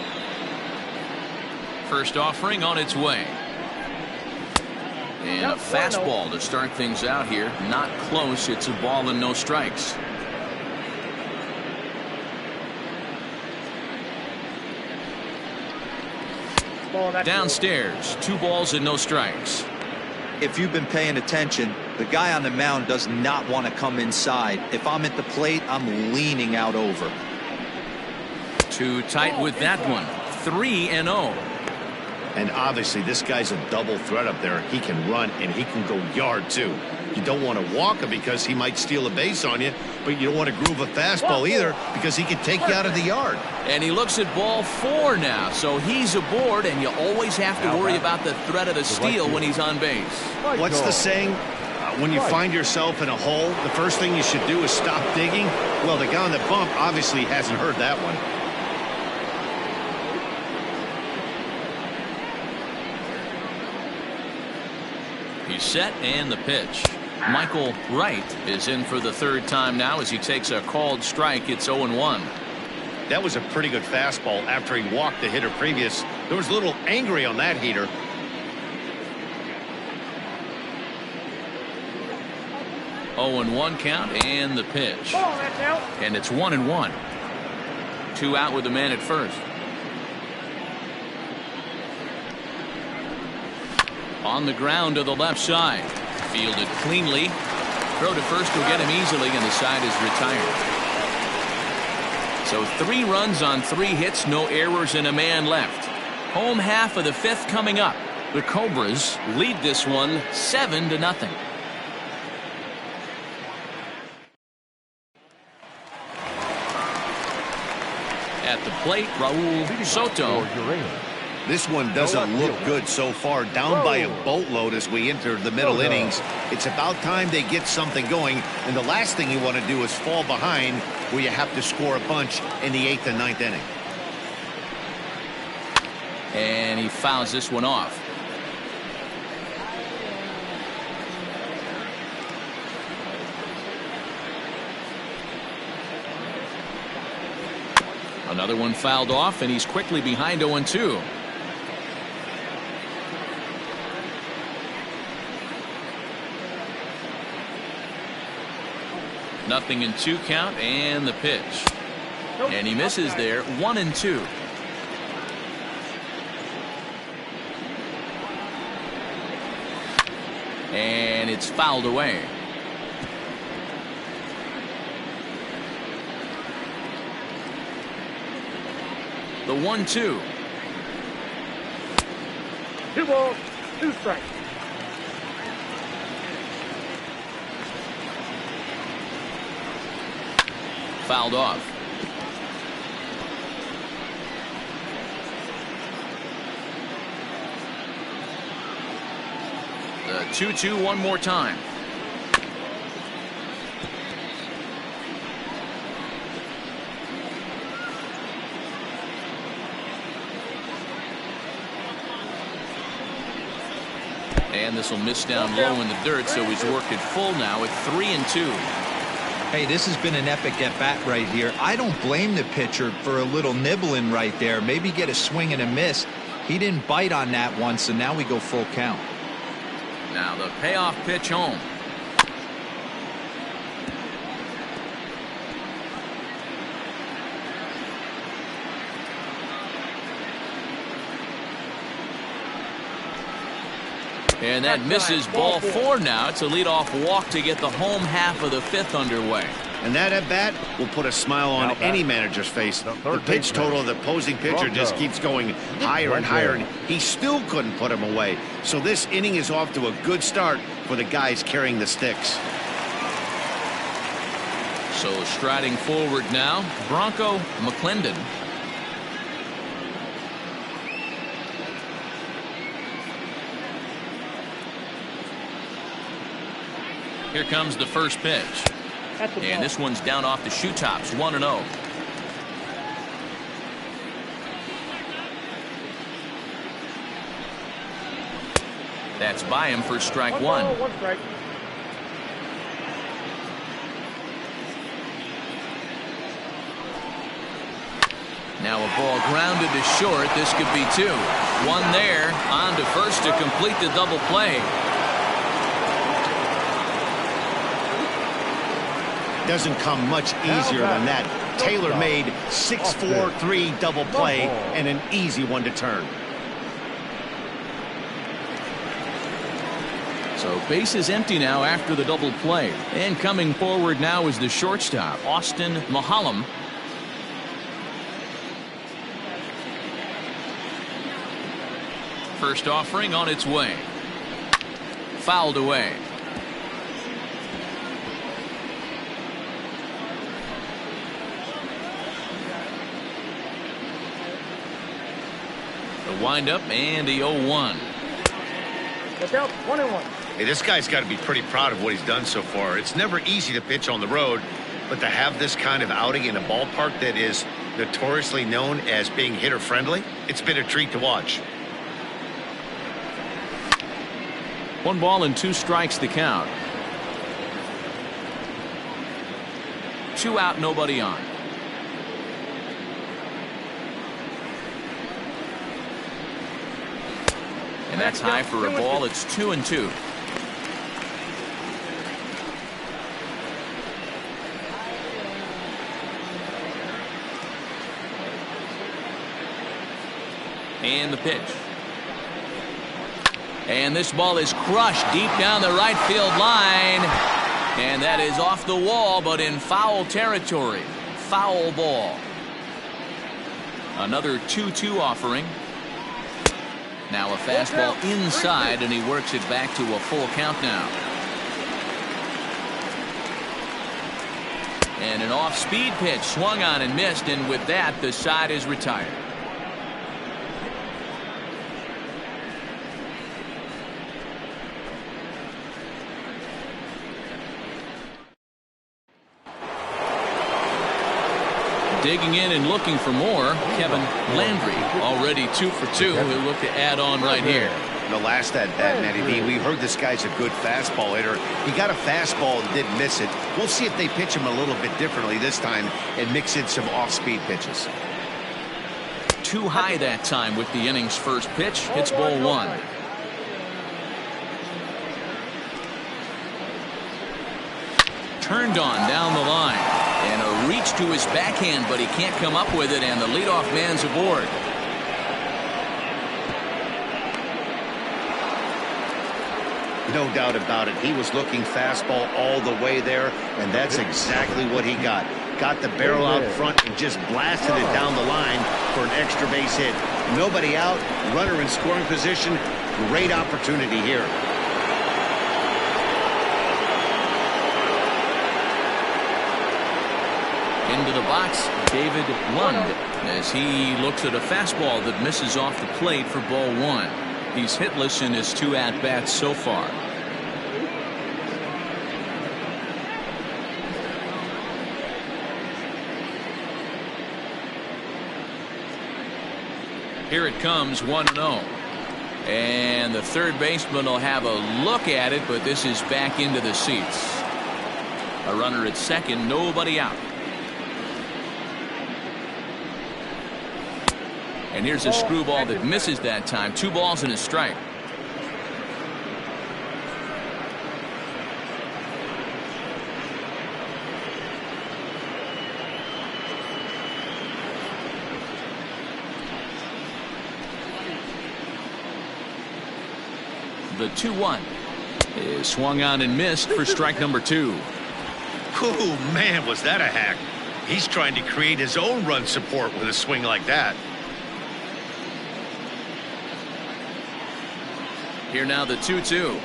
First offering on its way. And a fastball to start things out here. Not close. It's a ball and no strikes. Downstairs, 2 balls and no strikes. If you've been paying attention, the guy on the mound does not want to come inside. If I'm at the plate, I'm leaning out over. Too tight with that one. 3-0. And obviously this guy's a double threat up there. He can run and he can go yard too. You don't want to walk him because he might steal a base on you, but you don't want to groove a fastball either because he can take you out of the yard. And he looks at ball 4 now, so he's aboard, and you always have to worry about the threat of the steal when he's on base. What's the saying? When you find yourself in a hole, the first thing you should do is stop digging. Well, the guy on the bump obviously hasn't heard that one. He's set, and the pitch. Michael Wright is in for the 3rd time now as he takes a called strike. It's 0-1. That was a pretty good fastball after he walked the hitter previous. There was a little angry on that heater. Oh, 0-1 count, and the pitch. And it's 1-1. 2 out with the man at first. On the ground to the left side. Fielded cleanly. Throw to first will get him easily, and the side is retired. So 3 runs on 3 hits, no errors, and a man left. Home half of the 5th coming up. The Cobras lead this one 7-0. At the plate, Raul Soto. This one doesn't look good so far. Down by a boatload as we enter the middle innings. It's about time they get something going. And the last thing you want to do is fall behind where you have to score a bunch in the 8th and 9th inning. And he fouls this one off. Another one fouled off, and he's quickly behind 0-2. Nothing in 2 count, and the pitch. And he misses there, 1-2. And it's fouled away. The 1-2. 2 balls, 2 strikes. Fouled off. The 2-2 one more time. And this will miss down low in the dirt, so he's worked it full now at 3-2. Hey, this has been an epic at-bat right here. I don't blame the pitcher for a little nibbling right there. Maybe get a swing and a miss. He didn't bite on that one, so now we go full count. Now the payoff pitch home. And that misses, ball 4 now. It's a leadoff walk to get the home half of the 5th underway. And that at bat will put a smile on any manager's face. The pitch total of the opposing pitcher just keeps going higher and higher, and he still couldn't put him away. So this inning is off to a good start for the guys carrying the sticks. So striding forward now, Bronco McClendon. Here comes the first pitch. And this one's down off the shoe tops, 1-0. That's by him for strike 1. Now a ball grounded to short. This could be 2. 1 there, on to first to complete the double play. Doesn't come much easier than that. Tailor-made 6-4-3 double play and an easy one to turn. So base is empty now after the double play. And coming forward now is the shortstop, Austin Mahalam. First offering on its way. Fouled away. Wind up and the 0-1. That's out, 1-1. Hey, this guy's got to be pretty proud of what he's done so far. It's never easy to pitch on the road, but to have this kind of outing in a ballpark that is notoriously known as being hitter friendly, it's been a treat to watch. 1 ball and 2 strikes the count. 2 out, nobody on. And that's high for a ball. It's 2-2. And the pitch. And this ball is crushed deep down the right field line. And that is off the wall, but in foul territory. Foul ball. Another 2-2 offering. Now a fastball inside, and he works it back to a full count now. And an off-speed pitch swung on and missed, and with that, the side is retired. Digging in and looking for more, Kevin Landry, already 2 for 2. He'll look to add on right here. The last at bat, Matty B, we heard this guy's a good fastball hitter. He got a fastball and didn't miss it. We'll see if they pitch him a little bit differently this time and mix in some off-speed pitches. Too high that time with the inning's first pitch. It's ball 1. Turned on down the line. And a reach to his backhand, but he can't come up with it, and the leadoff man's aboard. No doubt about it. He was looking fastball all the way there, and that's exactly what he got. Got the barrel out front and just blasted it down the line for an extra base hit. Nobody out, runner in scoring position. Great opportunity here. Into the box, David Lund, as he looks at a fastball that misses off the plate for ball 1. He's hitless in his 2 at-bats so far. Here it comes, 1-0. And the third baseman will have a look at it, but this is back into the seats. A runner at second, nobody out. And here's a screwball that misses that time. 2 balls and a strike. The 2-1 is swung on and missed for strike number 2. Oh, man, was that a hack. He's trying to create his own run support with a swing like that. Here now the 2-2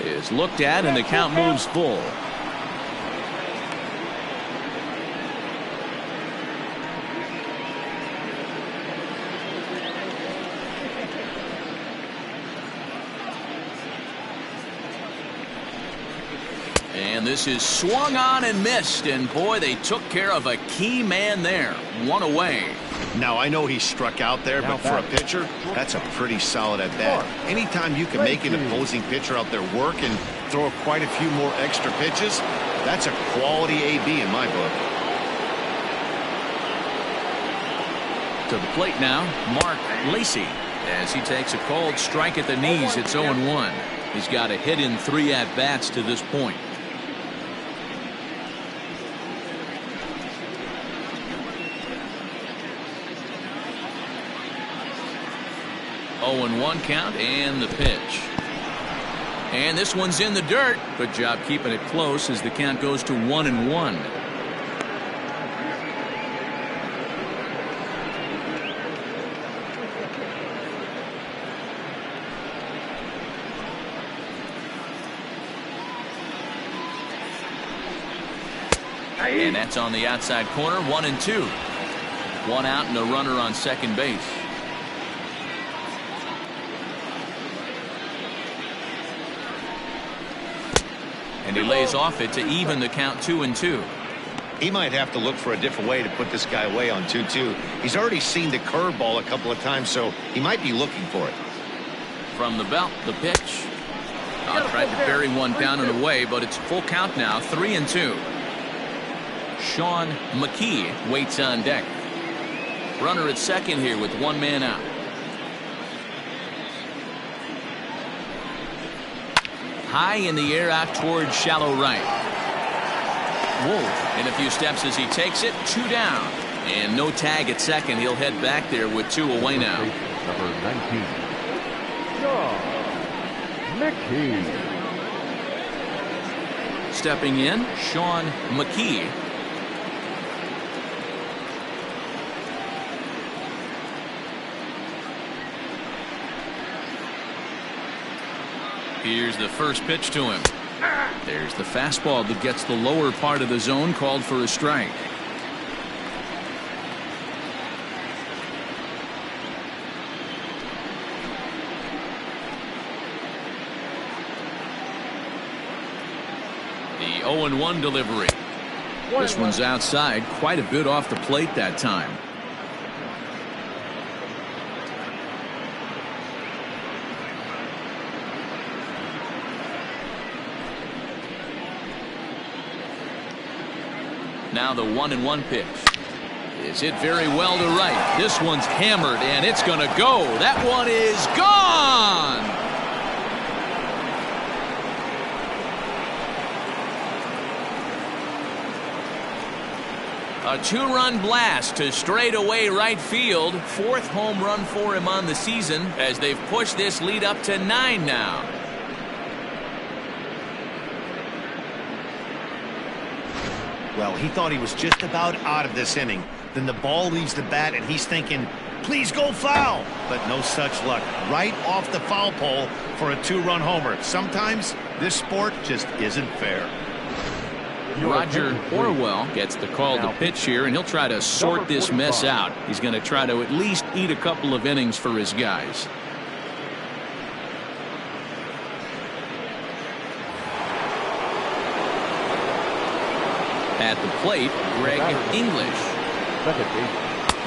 is looked at, and the count moves full. And this is swung on and missed, and boy, they took care of a key man there. 1 away. Now, I know he struck out there, but for a pitcher, that's a pretty solid at-bat. Anytime you can make an opposing pitcher out there work and throw quite a few more extra pitches, that's a quality AB in my book. To the plate now, Mark Lacy, as he takes a called strike at the knees. It's 0-1. He's got a hit in 3 at-bats to this point. Oh, 0-1 count, and the pitch. And this one's in the dirt. Good job keeping it close as the count goes to 1-1. And that's on the outside corner. 1-2. 1 out and a runner on second base. And he lays off it to even the count 2-2. He might have to look for a different way to put this guy away on 2-2. He's already seen the curveball a couple of times, so he might be looking for it. From the belt, the pitch. Tried to bury one down and away, but it's full count now. 3-2. Sean McKee waits on deck. Runner at second here with 1 man out. High in the air out towards shallow right. Wolf in a few steps as he takes it. 2 down. And no tag at second. He'll head back there with 2 away now. Number 19, Sean McKee. Stepping in, Sean McKee. Here's the first pitch to him. There's the fastball that gets the lower part of the zone, called for a strike. The 0-1 delivery. This one's outside, quite a bit off the plate that time. Now the 1-1 pitch. Is hit very well to right. This one's hammered, and it's going to go. That one is gone. A two-run blast to straightaway right field. Fourth home run for him on the season as they've pushed this lead up to 9 now. Well, he thought he was just about out of this inning. Then the ball leaves the bat, and he's thinking, please go foul. But no such luck. Right off the foul pole for a two-run homer. Sometimes this sport just isn't fair. Roger Orwell gets the call to pitch here, and he'll try to sort this mess out. He's going to try to at least eat a couple of innings for his guys. At the plate, Greg English.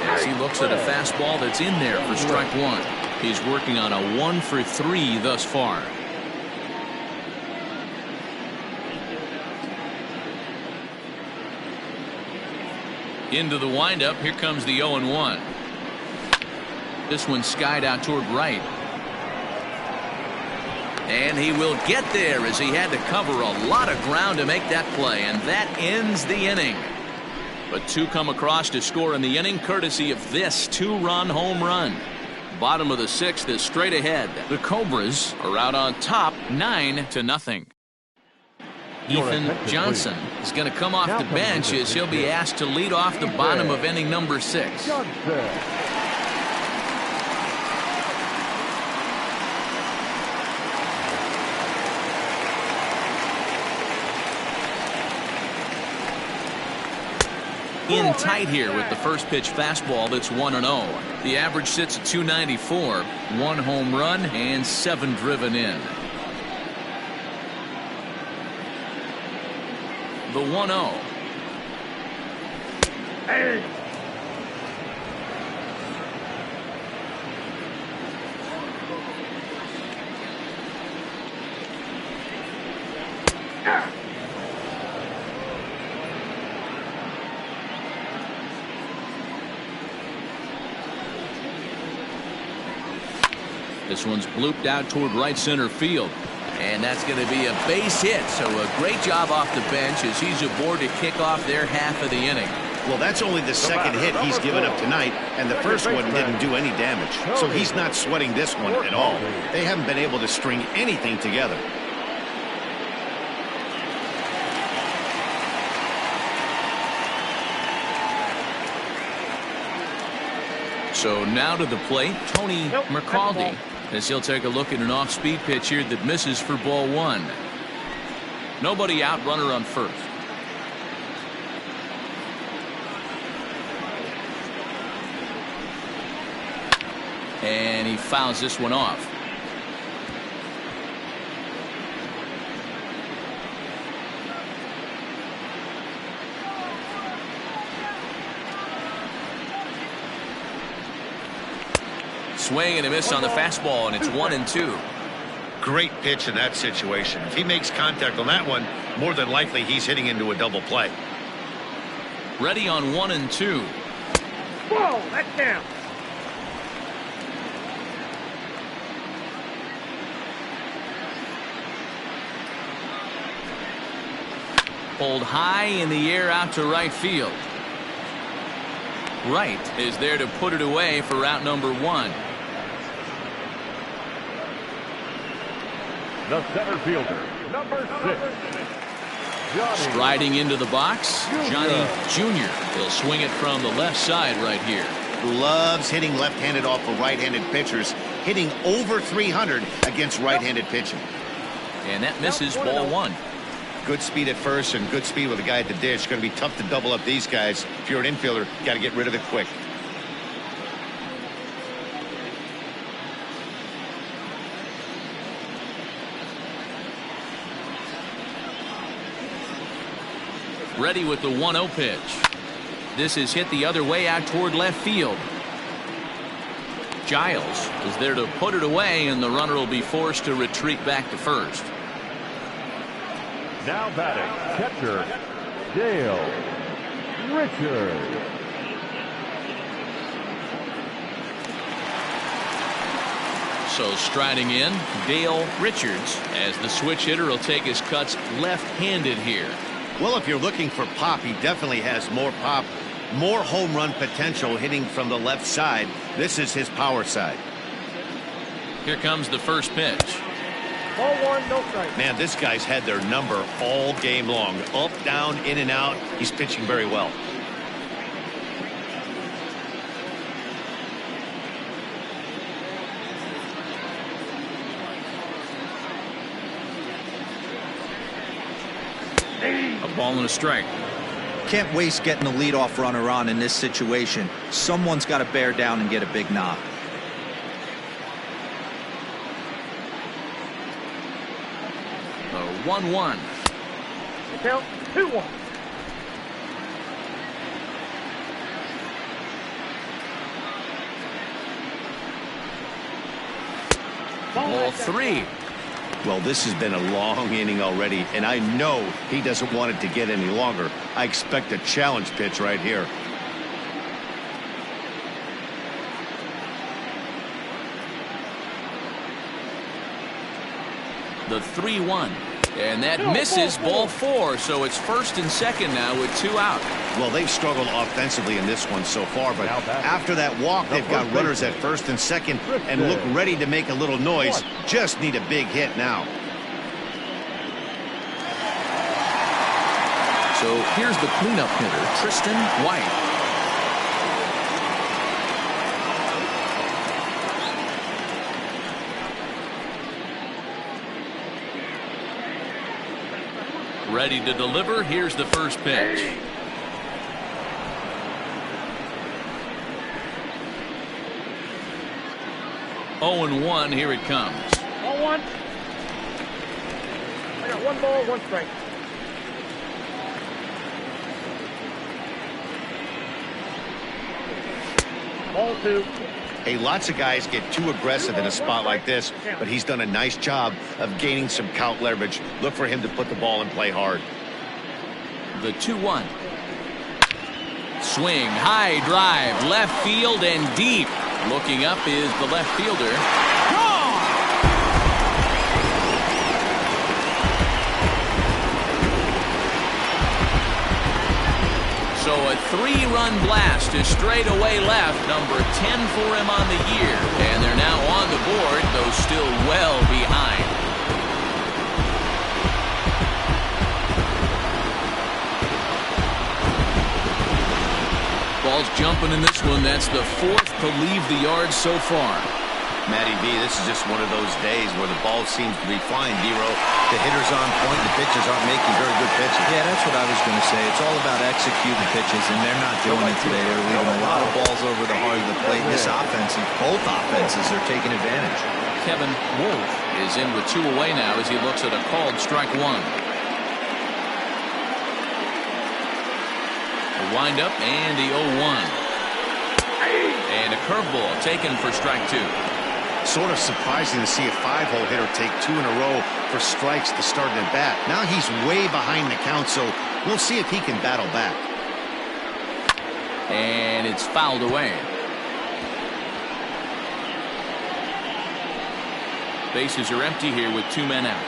As he looks at a fastball that's in there for strike one. He's working on a 1 for 3 thus far. Into the windup. Here comes the 0-1. This one skied out toward right. And he will get there as he had to cover a lot of ground to make that play. And that ends the inning. But 2 come across to score in the inning courtesy of this 2-run home run. Bottom of the 6th is straight ahead. The Cobras are out on top 9-0. Ethan Johnson is going to come off the bench as he'll be asked to lead off the bottom of inning number 6. In tight here with the first pitch fastball that's 1-0. The average sits at 294. 1 home run and 7 driven in. The 1-0. Hey. This one's blooped out toward right center field. And that's going to be a base hit. So a great job off the bench as he's aboard to kick off their half of the inning. Well, that's only the second hit he's given up tonight, and the first one didn't do any damage. So he's not sweating this one at all. They haven't been able to string anything together. So now to the plate, Tony McCaldy, as he'll take a look at an off-speed pitch here that misses for ball 1. Nobody out, runner on first. And he fouls this one off. Swing and a miss on the fastball, and it's 1-2. Great pitch in that situation. If he makes contact on that one, more than likely he's hitting into a double play. Ready on 1-2. Whoa, that's down. Pulled high in the air out to right field. Right is there to put it away for out number 1. The center fielder, number 6. Striding into the box, Johnny Jr. He'll swing it from the left side right here. Loves hitting left-handed off of right-handed pitchers, hitting over 300 against right-handed pitching. And that misses ball 1. Good speed at first and good speed with a guy at the dish. Going to be tough to double up these guys. If you're an infielder, got to get rid of it quick. Ready with the 1-0 pitch. This is hit the other way out toward left field. Giles is there to put it away, and the runner will be forced to retreat back to first. Now batting, catcher, Dale Richards. So striding in, Dale Richards, as the switch hitter will take his cuts left-handed here. Well, if you're looking for pop, he definitely has more pop, more home run potential hitting from the left side. This is his power side. Here comes the first pitch. Ball 1, no strike. Man, this guy's had their number all game long. Up, down, in and out. He's pitching very well. A ball and a strike. Can't waste getting the leadoff runner on in this situation. Someone's got to bear down and get a big knock. The 1-1. The count 2-1. Ball 3. Well, this has been a long inning already, and I know he doesn't want it to get any longer. I expect a challenge pitch right here. The 3-1. And that misses ball 4, so it's first and second now with 2 out. Well, they've struggled offensively in this one so far, but after that walk, they've got runners at first and second and look ready to make a little noise. Just need a big hit now. So here's the cleanup hitter, Tristan White. Ready to deliver. Here's the first pitch. Oh, and 1. Here it comes. Ball 1. I got 1 ball, 1 strike. Ball 2. Hey, lots of guys get too aggressive in a spot like this, but he's done a nice job of gaining some count leverage. Look for him to put the ball in play hard. The 2-1. Swing, high drive, left field and deep. Looking up is the left fielder. Gone! So a 3-run blast to straightaway left, number 10 for him on the year. And they're now on the board, though still well behind. Ball's jumping in this one. That's the 4th to leave the yard so far. Matty B, this is just one of those days where the ball seems to be flying, D-Row. The hitter's on point, the pitchers aren't making very good pitches. Yeah, that's what I was going to say. It's all about executing pitches, and they're not doing it today. They're leaving a lot of balls over the heart of the plate. This offense, both offenses are taking advantage. Kevin Wolf is in with 2 away now as he looks at a called strike 1. A windup and the 0-1. And a curveball taken for strike 2. Sort of surprising to see a 5-hole hitter take 2 in a row for strikes to start an at-bat. Now he's way behind the count, so we'll see if he can battle back. And it's fouled away. Bases are empty here with 2 men out.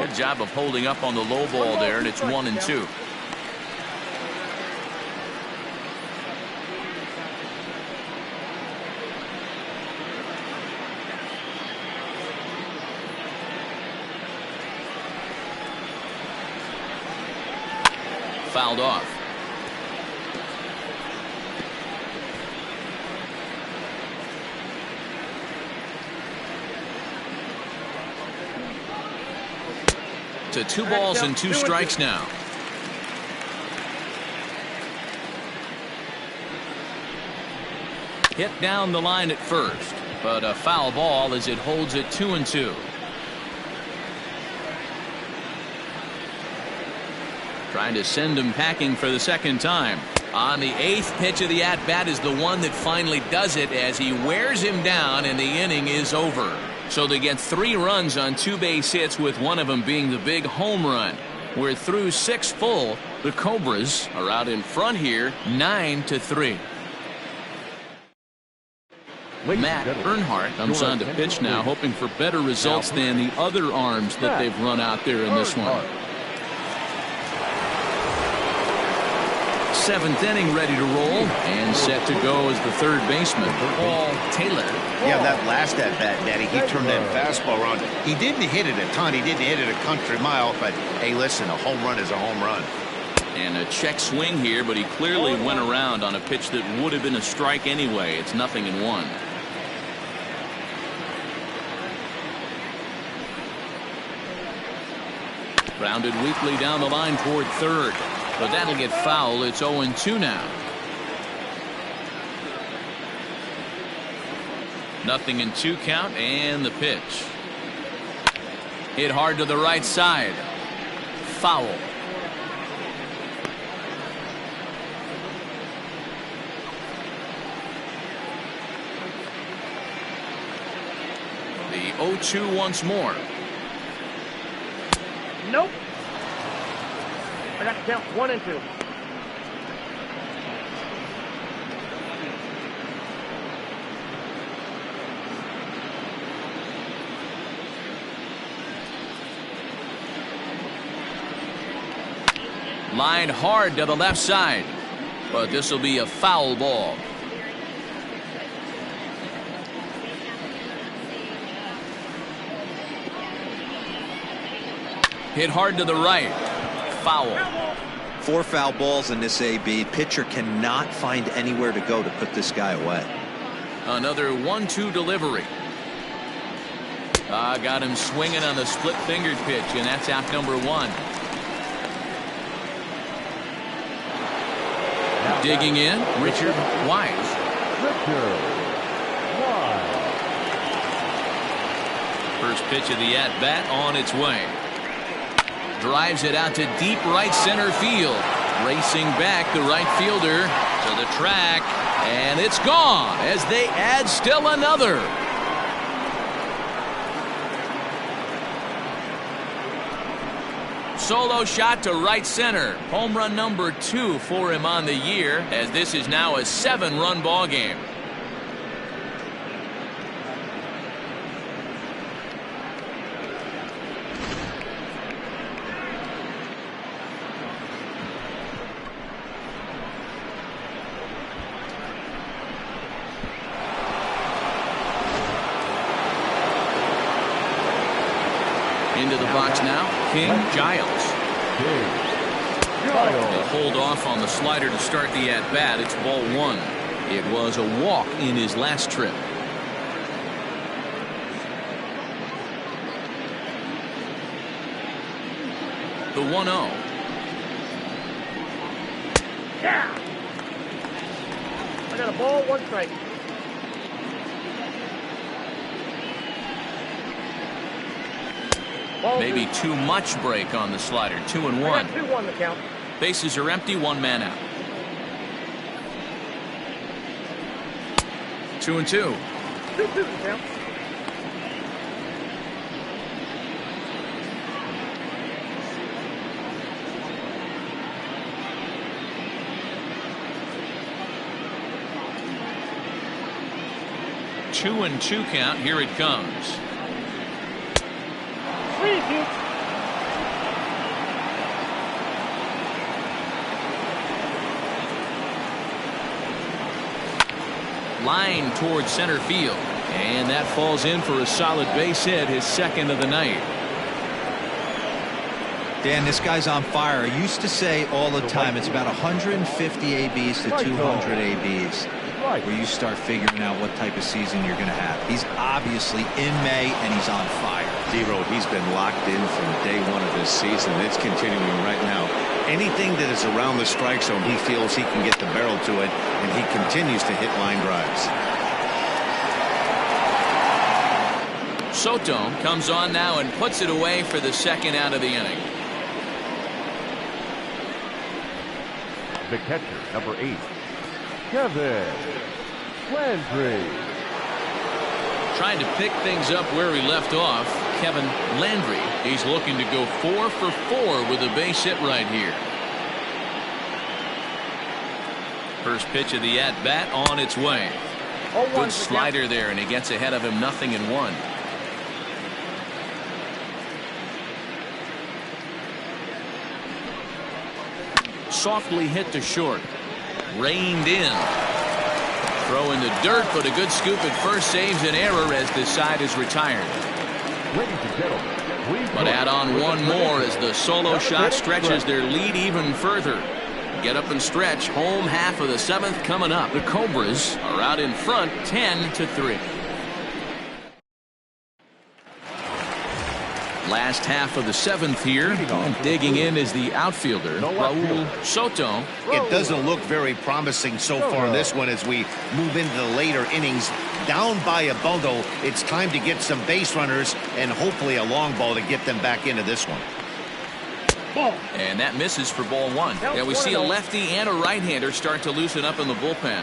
Good job of holding up on the low ball there, and it's 1-2. Fouled off. To 2 balls and 2 strikes now. Hit down the line at first, but a foul ball as it holds it 2-2. Trying to send him packing for the second time. On the 8th pitch of the at-bat is the one that finally does it as he wears him down and the inning is over. So they get 3 runs on 2 base hits, with one of them being the big home run. We're through 6 full. The Cobras are out in front here 9-3. Matt Earnhardt comes on to pitch now, hoping for better results than the other arms that they've run out there in this one. 7th inning, ready to roll and set to go as the third baseman, Paul Taylor. Yeah, that last at bat, Daddy, he turned that fastball around. He didn't hit it a ton. He didn't hit it a country mile, but hey, listen, a home run is a home run. And a check swing here, but he clearly went around on a pitch that would have been a strike anyway. It's 0-1. Grounded weakly down the line toward third, but that'll get foul. It's 0-2 now. 0-2 count, and the pitch. Hit hard to the right side. Foul. The 0-2 once more. Nope. I got to count 1 and 2. Lined hard to the left side, but this will be a foul ball. Hit hard to the right. Foul. 4 foul balls in this AB. Pitcher cannot find anywhere to go to put this guy away. Another 1-2 delivery. Got him swinging on the split-fingered pitch, and that's out number 1. Digging in, Richard Wise. First pitch of the at-bat on its way. Drives it out to deep right center field. Racing back, the right fielder to the track, and it's gone as they add still another. Solo shot to right center. Home run number 2 for him on the year, as this is now a 7-run ball game. Into the box now, King Giles. They'll hold off on the slider to start the at-bat. It's ball 1. It was a walk in his last trip. The 1-0. Yeah. I got a ball, 1 strike. Maybe too much break on the slider. 2-1. I got 2-1 the count. Bases are empty, 1 man out. 2-2. 2-2 the count. Two and 2 count. Here it comes. Line towards center field, and that falls in for a solid base hit, his 2nd of the night. Dan, this guy's on fire. I used to say all the time it's about 150 ABs to 200 ABs. where you start figuring out what type of season you're going to have. He's obviously in May, and he's on fire. D-Row, he's been locked in from day one of this season. It's continuing right now. Anything that is around the strike zone, he feels he can get the barrel to it, and he continues to hit line drives. Soto comes on now and puts it away for the second out of the inning. The catcher, number 8, Kevin Landry. Trying to pick things up where he left off, Kevin Landry. He's looking to go 4 for 4 with a base hit right here. First pitch of the at-bat on its way. Good slider there, and he gets ahead of him 0-1. Softly hit to short. Reined in. Throw in the dirt, but a good scoop at first saves an error as this side is retired. Ladies and gentlemen, please But add on one more as the solo shot stretches their lead even further. Get up and stretch. Home half of the 7th coming up. The Cobras are out in front 10-3. Last half of the 7th here. And digging in is the outfielder, Raul Soto. It doesn't look very promising so far in this one as we move into the later innings. Down by a bundle, it's time to get some base runners and hopefully a long ball to get them back into this one. And that misses for ball 1. Yeah, we see a lefty and a right-hander start to loosen up in the bullpen.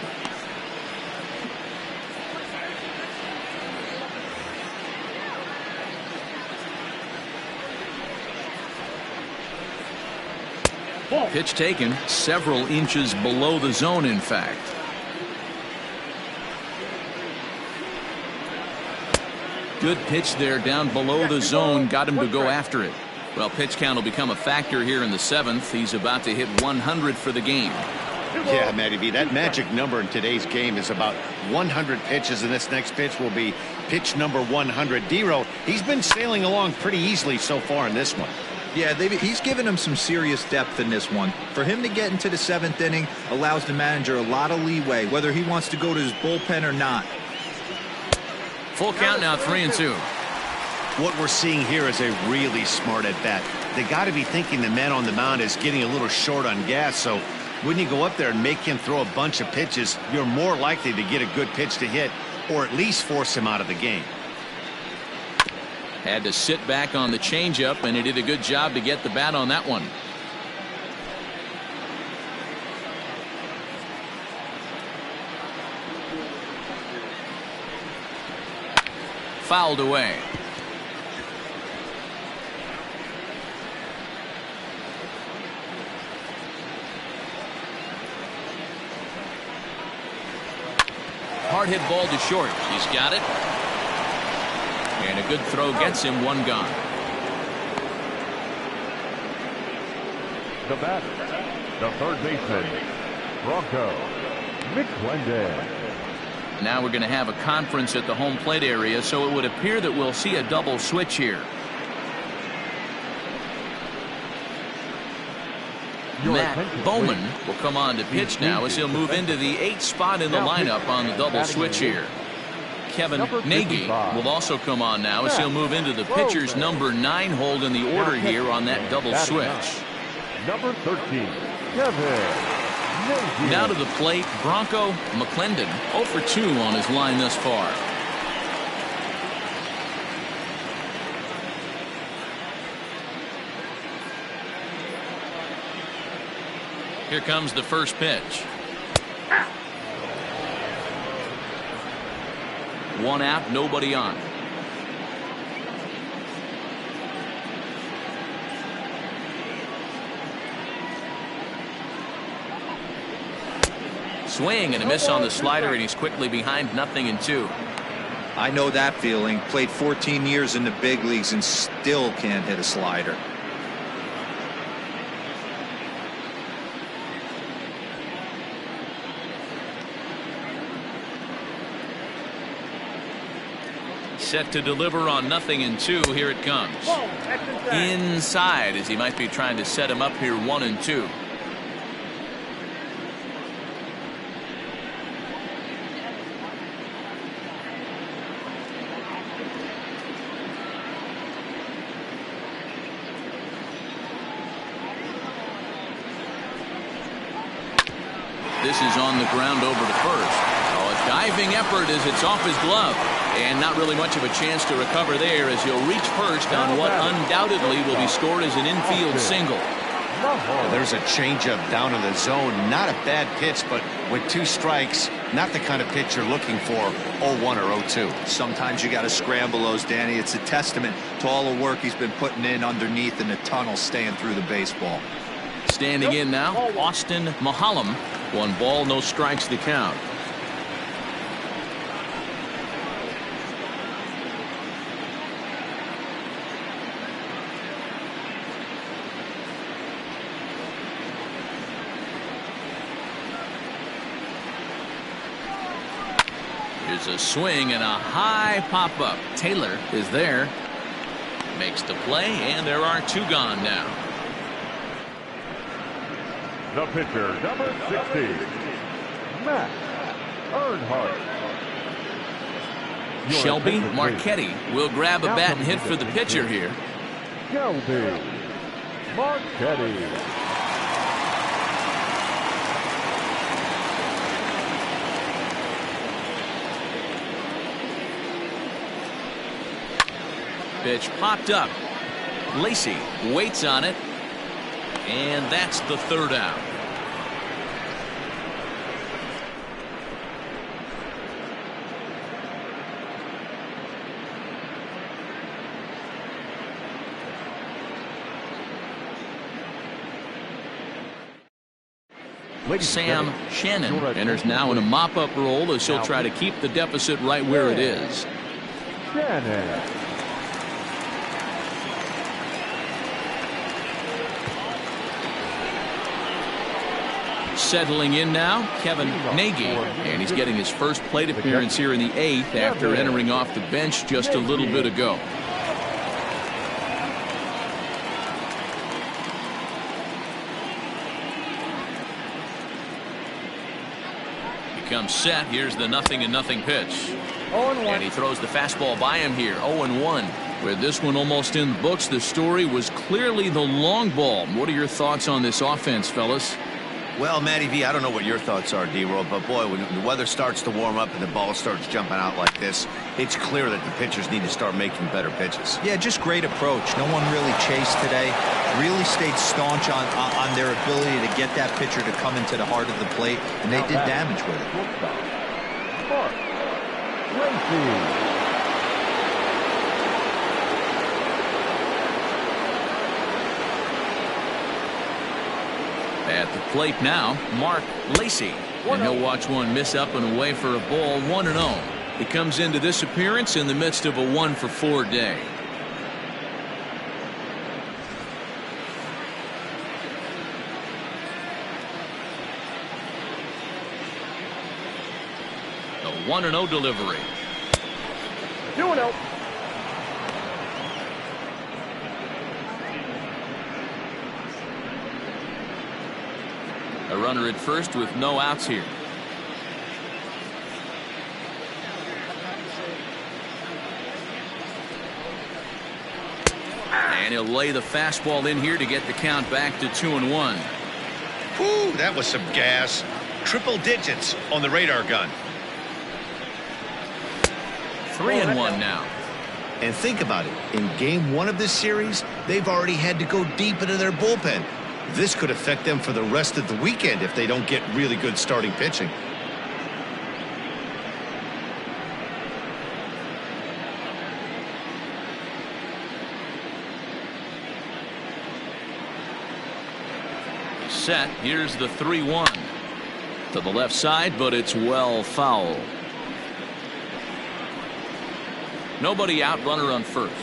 Pitch taken several inches below the zone, in fact. Good pitch there down below the zone. Got him to go after it. Well, pitch count will become a factor here in the 7th. He's about to hit 100 for the game. Yeah, Matty B, that magic number in today's game is about 100 pitches, and this next pitch will be pitch number 100. D-Row, he's been sailing along pretty easily so far in this one. Yeah, he's given him some serious depth in this one. For him to get into the 7th inning allows the manager a lot of leeway, whether he wants to go to his bullpen or not. Full count now, 3-2. What we're seeing here is a really smart at bat. They got to be thinking the man on the mound is getting a little short on gas, so when you go up there and make him throw a bunch of pitches, you're more likely to get a good pitch to hit or at least force him out of the game. Had to sit back on the changeup, and he did a good job to get the bat on that one. Fouled away. Hard hit ball to short. He's got it. And a good throw gets him one gone. The batter, the third baseman, Bronco McClendon. Now we're going to have a conference at the home plate area, so it would appear that we'll see a double switch here. Matt Bowman will come on to pitch now as he'll move into the 8th spot in the lineup on the double switch here. Kevin Nagy will also come on now as he'll move into the pitcher's number 9 hold in the order here on that double switch. Number 13, Kevin. Now to the plate, Bronco McClendon, 0 for 2 on his line thus far. Here comes the first pitch. One out, nobody on. Swing and a miss on the slider, and he's quickly behind 0-2. I know that feeling. Played 14 years in the big leagues and still can't hit a slider. Set to deliver on 0-2. Here it comes. Inside, as he might be trying to set him up here 1-2. This is on the ground over to first. Oh, a diving effort as it's off his glove. And not really much of a chance to recover there as he'll reach first on what undoubtedly will be scored as an infield single. There's a changeup down in the zone. Not a bad pitch, but with 2 strikes, not the kind of pitch you're looking for 0-1 or 0-2. Sometimes you got to scramble those, Danny. It's a testament to all the work he's been putting in underneath in the tunnel, staying through the baseball. Standing in now, Austin Mahalam. 1 ball, no strikes to count. Here's a swing and a high pop-up. Taylor is there. Makes the play, and there are 2 gone now. The pitcher, number 60, Matt Earnhardt. Shelby Marchetti will grab a bat and hit for the pitcher here. Shelby Marchetti. Pitch popped up. Lacey waits on it. And that's the 3rd out. Sam Shannon enters now in a mop-up role as he'll try to keep the deficit right where it is. Shannon. Settling in now, Kevin Nagy, and he's getting his first plate appearance here in the 8th after entering off the bench just a little bit ago. He comes set. Here's the 0-0 pitch. And he throws the fastball by him here. 0-1. With this one almost in the books, the story was clearly the long ball. What are your thoughts on this offense, fellas? Well, Matty V, I don't know what your thoughts are, D-Roll, but boy, when the weather starts to warm up and the ball starts jumping out like this, it's clear that the pitchers need to start making better pitches. Yeah, just great approach. No one really chased today. Really stayed staunch on their ability to get that pitcher to come into the heart of the plate, and they did damage with it. Lacey. At the plate now, Mark Lacey. And he'll watch one miss up and away for a ball, 1-0. He comes into this appearance in the midst of a 1-for-4 day. The 1-0 delivery. 2-0. A runner at first with no outs here. And he'll lay the fastball in here to get the count back to 2-1. Whew, that was some gas. Triple digits on the radar gun. 3-1 now. And think about it. In game 1 of this series, they've already had to go deep into their bullpen. This could affect them for the rest of the weekend if they don't get really good starting pitching. Set. Here's the 3-1. To the left side, but it's well foul. Nobody out, runner on first.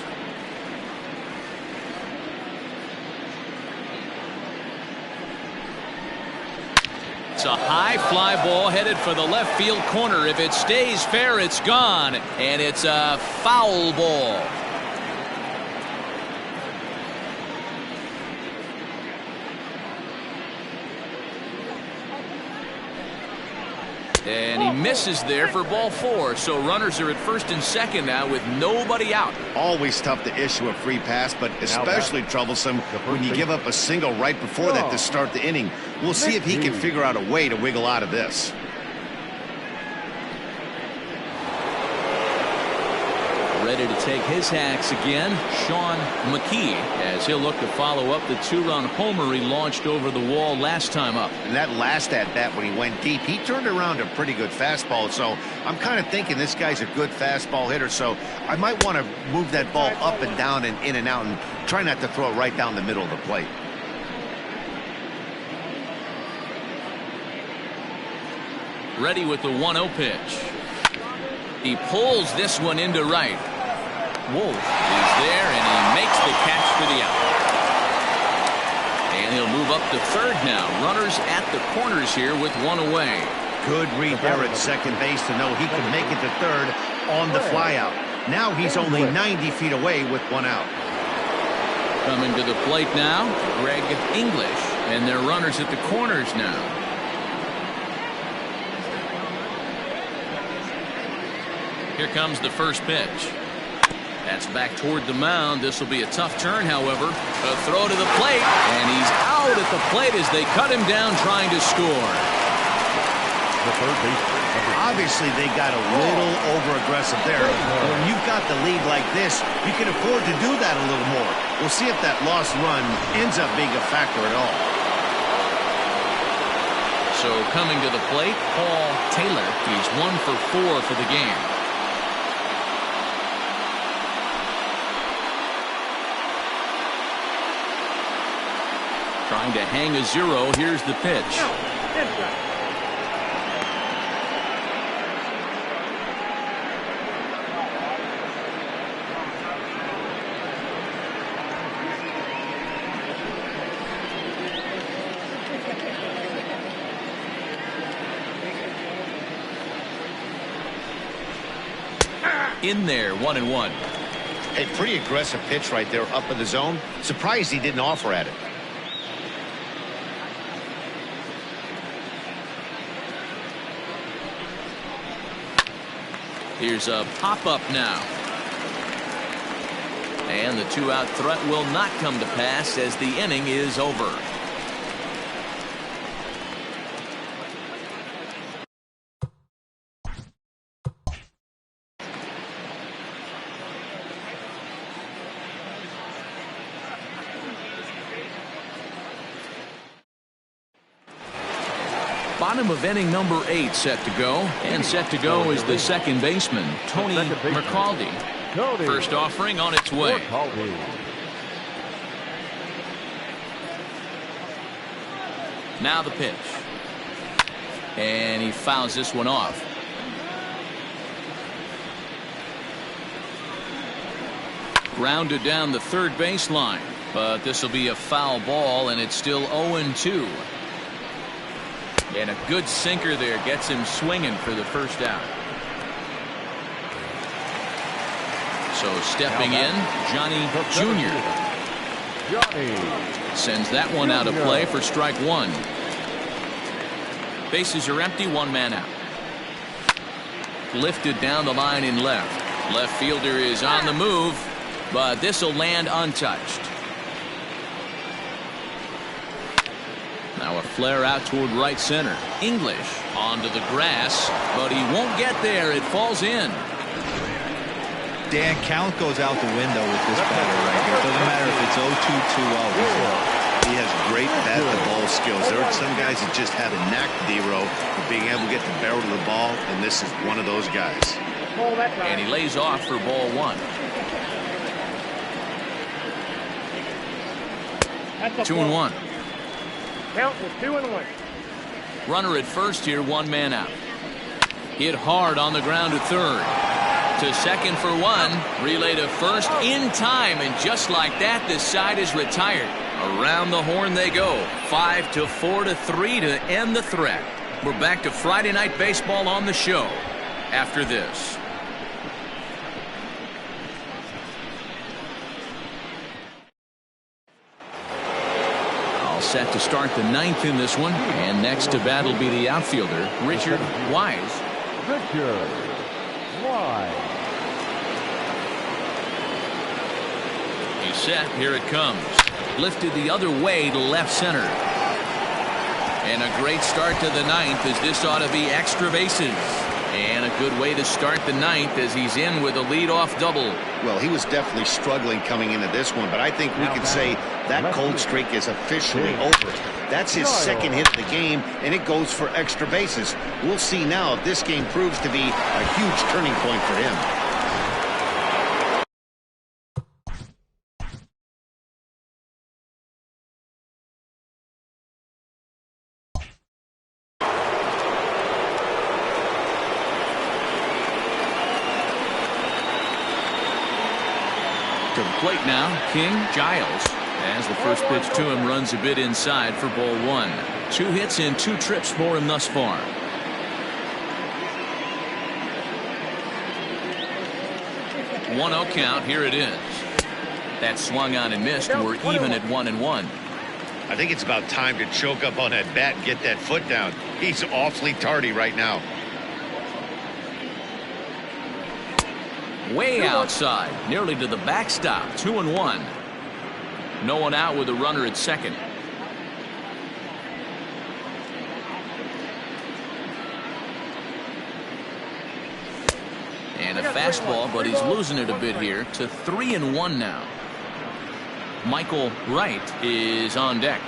It's a high fly ball headed for the left field corner. If it stays fair, it's gone. And it's a foul ball. And he misses there for ball 4. So runners are at first and second now with nobody out. Always tough to issue a free pass, but especially troublesome when you give up a single right before that to start the inning. We'll see if he can figure out a way to wiggle out of this. Ready to take his hacks again, Sean McKee, as he'll look to follow up the 2-run homer he launched over the wall last time up. And that last at-bat when he went deep, he turned around a pretty good fastball. So I'm kind of thinking this guy's a good fastball hitter. So I might want to move that ball up and down and in and out and try not to throw it right down the middle of the plate. Ready with the 1-0 pitch. He pulls this one into right. Wolf is there, and he makes the catch for the out. And he'll move up to third now. Runners at the corners here with one away. Good read there at second base to know he could make it to third on the flyout. Now he's only 90 feet away with one out. Coming to the plate now, Greg English, and their runners at the corners now. Here comes the first pitch. That's back toward the mound. This will be a tough turn, however. A throw to the plate, and he's out at the plate as they cut him down trying to score. Obviously, they got a little over-aggressive there. But when you've got the lead like this, you can afford to do that a little more. We'll see if that lost run ends up being a factor at all. So coming to the plate, Paul Taylor. He's 1 for 4 for the game. Trying to hang a 0. Here's the pitch. In there, 1-1. A pretty aggressive pitch right there up in the zone. Surprised he didn't offer at it. Here's a pop-up now. And the 2-out threat will not come to pass as the inning is over. Bottom of inning number 8 set to go. And set to go is the second baseman, Tony McCaldy. First offering on its way. Now the pitch. And he fouls this one off. Grounded down the third baseline. But this will be a foul ball, and it's still 0-2. And a good sinker there gets him swinging for the first out. So stepping in, Johnny Jr. Sends that one out of play for strike 1. Bases are empty, 1 man out. Lifted down the line in left. Left fielder is on the move, but this will land untouched. Now a flare out toward right center. English onto the grass, but he won't get there. It falls in. Dan, count goes out the window with this batter right here. It doesn't matter if it's 0-2, 2-0. He has great bat-to-ball skills. There are some guys that just have a knack, D-Row, of being able to get the barrel to the ball, and this is one of those guys. And he lays off for ball 1. 2-1. Count is 2-1. Runner at first here, 1 man out. Hit hard on the ground to third. To second for 1. Relay to first in time, and just like that, this side is retired. Around the horn they go. 5-4-3 to end the threat. We're back to Friday Night Baseball on the show after this. Set to start the 9th in this one, and next to bat will be the outfielder Richard Wise. Victor. Wide. He's set. Here it comes. Lifted the other way to left center. And a great start to the ninth, as this ought to be extra bases. And a good way to start the ninth as he's in with a leadoff double. Well, he was definitely struggling coming into this one, but I think we can say that cold streak is officially over. That's his second hit of the game, and it goes for extra bases. We'll see now if this game proves to be a huge turning point for him. To the plate now, King Giles, as the first pitch to him runs a bit inside for ball one. 2 hits in 2 trips for him thus far. One 0 count. Here it is. That swung on and missed. We're even at 1-1. I think it's about time to choke up on that bat and get that foot down. He's awfully tardy right now. Way outside, nearly to the backstop. 2-1. No one out with a runner at second. And a fastball, but he's losing it a bit here to 3-1 now. Michael Wright is on deck.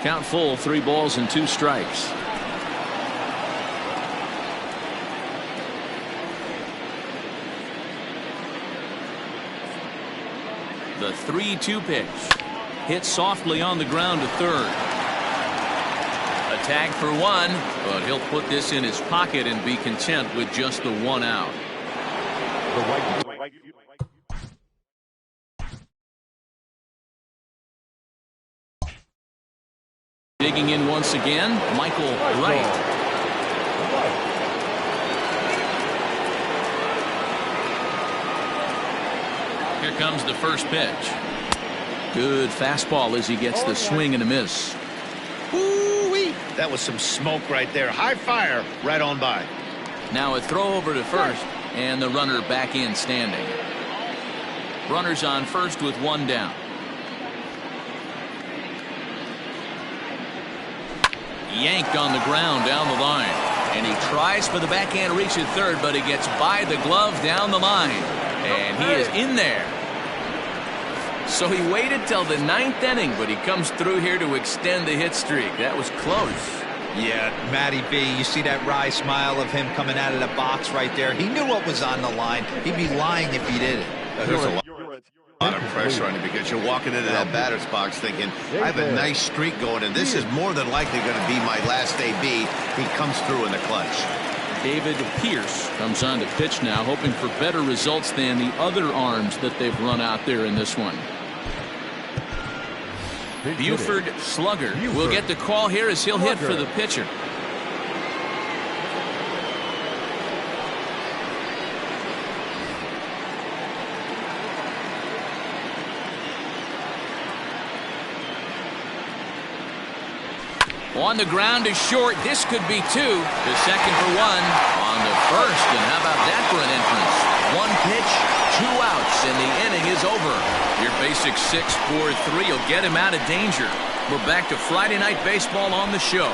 Count full, 3 balls and 2 strikes. The 3-2 pitch. Hit softly on the ground to third. A tag for 1, but he'll put this in his pocket and be content with just the 1 out. Digging in once again, Michael Wright. Here comes the first pitch. Good fastball as he gets the swing and a miss. Ooh-wee. That was some smoke right there. High fire right on by. Now a throw over to first, and the runner back in standing. Runners on first with 1 down. Yanked on the ground down the line, and he tries for the backhand reach at third, but he gets by the glove down the line, and he is in there. So he waited till the 9th inning, but he comes through here to extend the hit streak. That was close. Yeah, Matty B, you see that wry smile of him coming out of the box right there. He knew what was on the line. He'd be lying if he didn't. There's a lot of pressure on you because you're walking into that batter's box thinking, I have a nice streak going, and this is more than likely going to be my last AB. He comes through in the clutch. David Pierce comes on to pitch now, hoping for better results than the other arms that they've run out there in this one. Buford Slugger will get the call here as he'll hit for the pitcher. On the ground is short. This could be 2. The second for 1 on the first. And how about that for an entrance? 1 pitch, 2 outs, and the inning is over. Your basic 6-4-3 will get him out of danger. We're back to Friday Night Baseball on the show.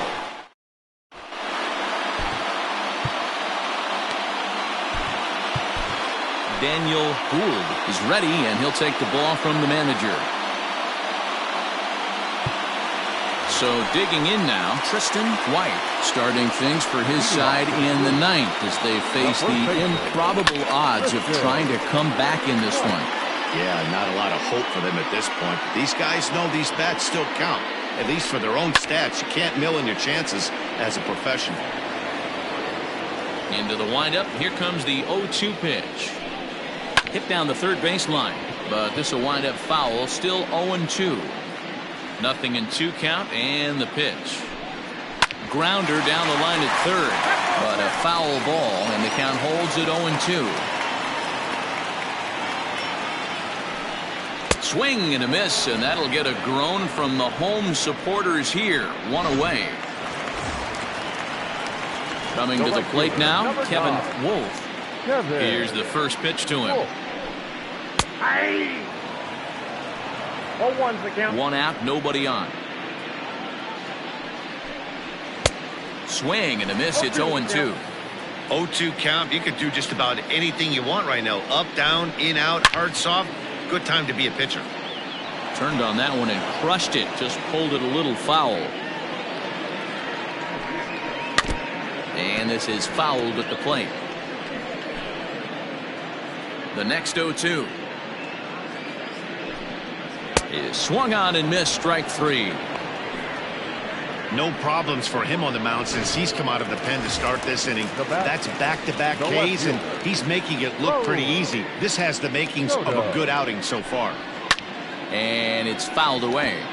Daniel Gould is ready, and he'll take the ball from the manager. So digging in now, Tristan White starting things for his side in the 9th as they face the improbable odds of trying to come back in this one. Yeah, not a lot of hope for them at this point. But these guys know these bats still count, at least for their own stats. You can't mill in your chances as a professional. Into the windup, here comes the 0-2 pitch. Hit down the third baseline, but this will wind up foul, still 0-2. Nothing in 2 count, and the pitch. Grounder down the line at third, but a foul ball, and the count holds at 0-2. Swing and a miss, and that'll get a groan from the home supporters here. One away. Coming to the plate now, Kevin Wolf. Here's the first pitch to him. 0-1's the count. One out, nobody on. Swing and a miss. It's 0-2. 0-2 count. You could do just about anything you want right now. Up, down, in, out, hard, soft. Good time to be a pitcher. Turned on that one and crushed it. Just pulled it a little foul. And this is fouled at the plate. The next 0-2 is swung on and missed. Strike three. No problems for him on the mound since he's come out of the pen to start this inning. That's back-to-back Ks, and he's making it look pretty easy. This has the makings of a good outing so far. And it's fouled away.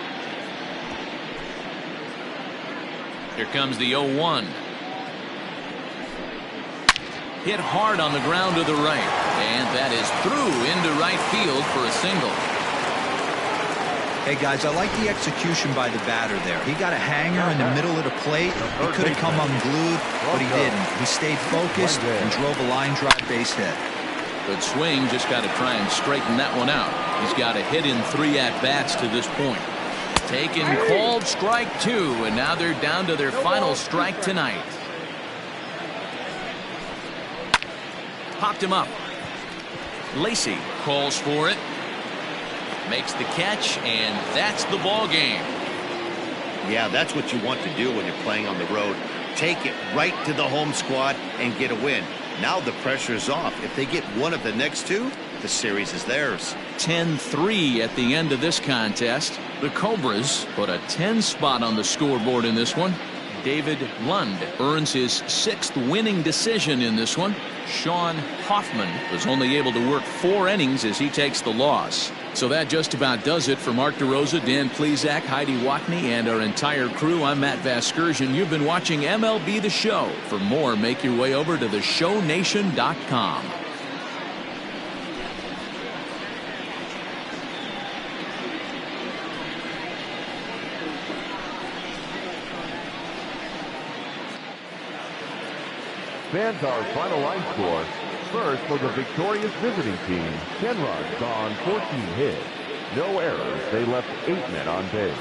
Here comes the 0-1. Hit hard on the ground to the right, and that is through into right field for a single. Hey guys, I like the execution by the batter there. He got a hanger in the middle of the plate. He could have come unglued, but he didn't. He stayed focused and drove a line drive base hit. Good swing, just got to try and straighten that one out. He's got a hit in 3 at-bats to this point. Taken, called, strike 2, and now they're down to their final strike tonight. Popped him up. Lacey calls for it. Makes the catch, and that's the ball game. Yeah, that's what you want to do when you're playing on the road. Take it right to the home squad and get a win. Now the pressure is off. If they get one of the next 2, the series is theirs. 10-3 at the end of this contest. The Cobras put a 10 spot on the scoreboard in this one. David Lund earns his 6th winning decision in this one. Sean Hoffman was only able to work 4 innings as he takes the loss. So that just about does it for Mark DeRosa, Dan Plesac, Heidi Watney, and our entire crew. I'm Matt Vasgersian. You've been watching MLB The Show. For more, make your way over to theshownation.com. Fans, our final line score. First, for the victorious visiting team, 10 runs on 14 hits. No errors. They left 8 men on base.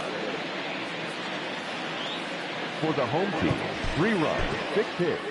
For the home team, 3 runs, 6 hits.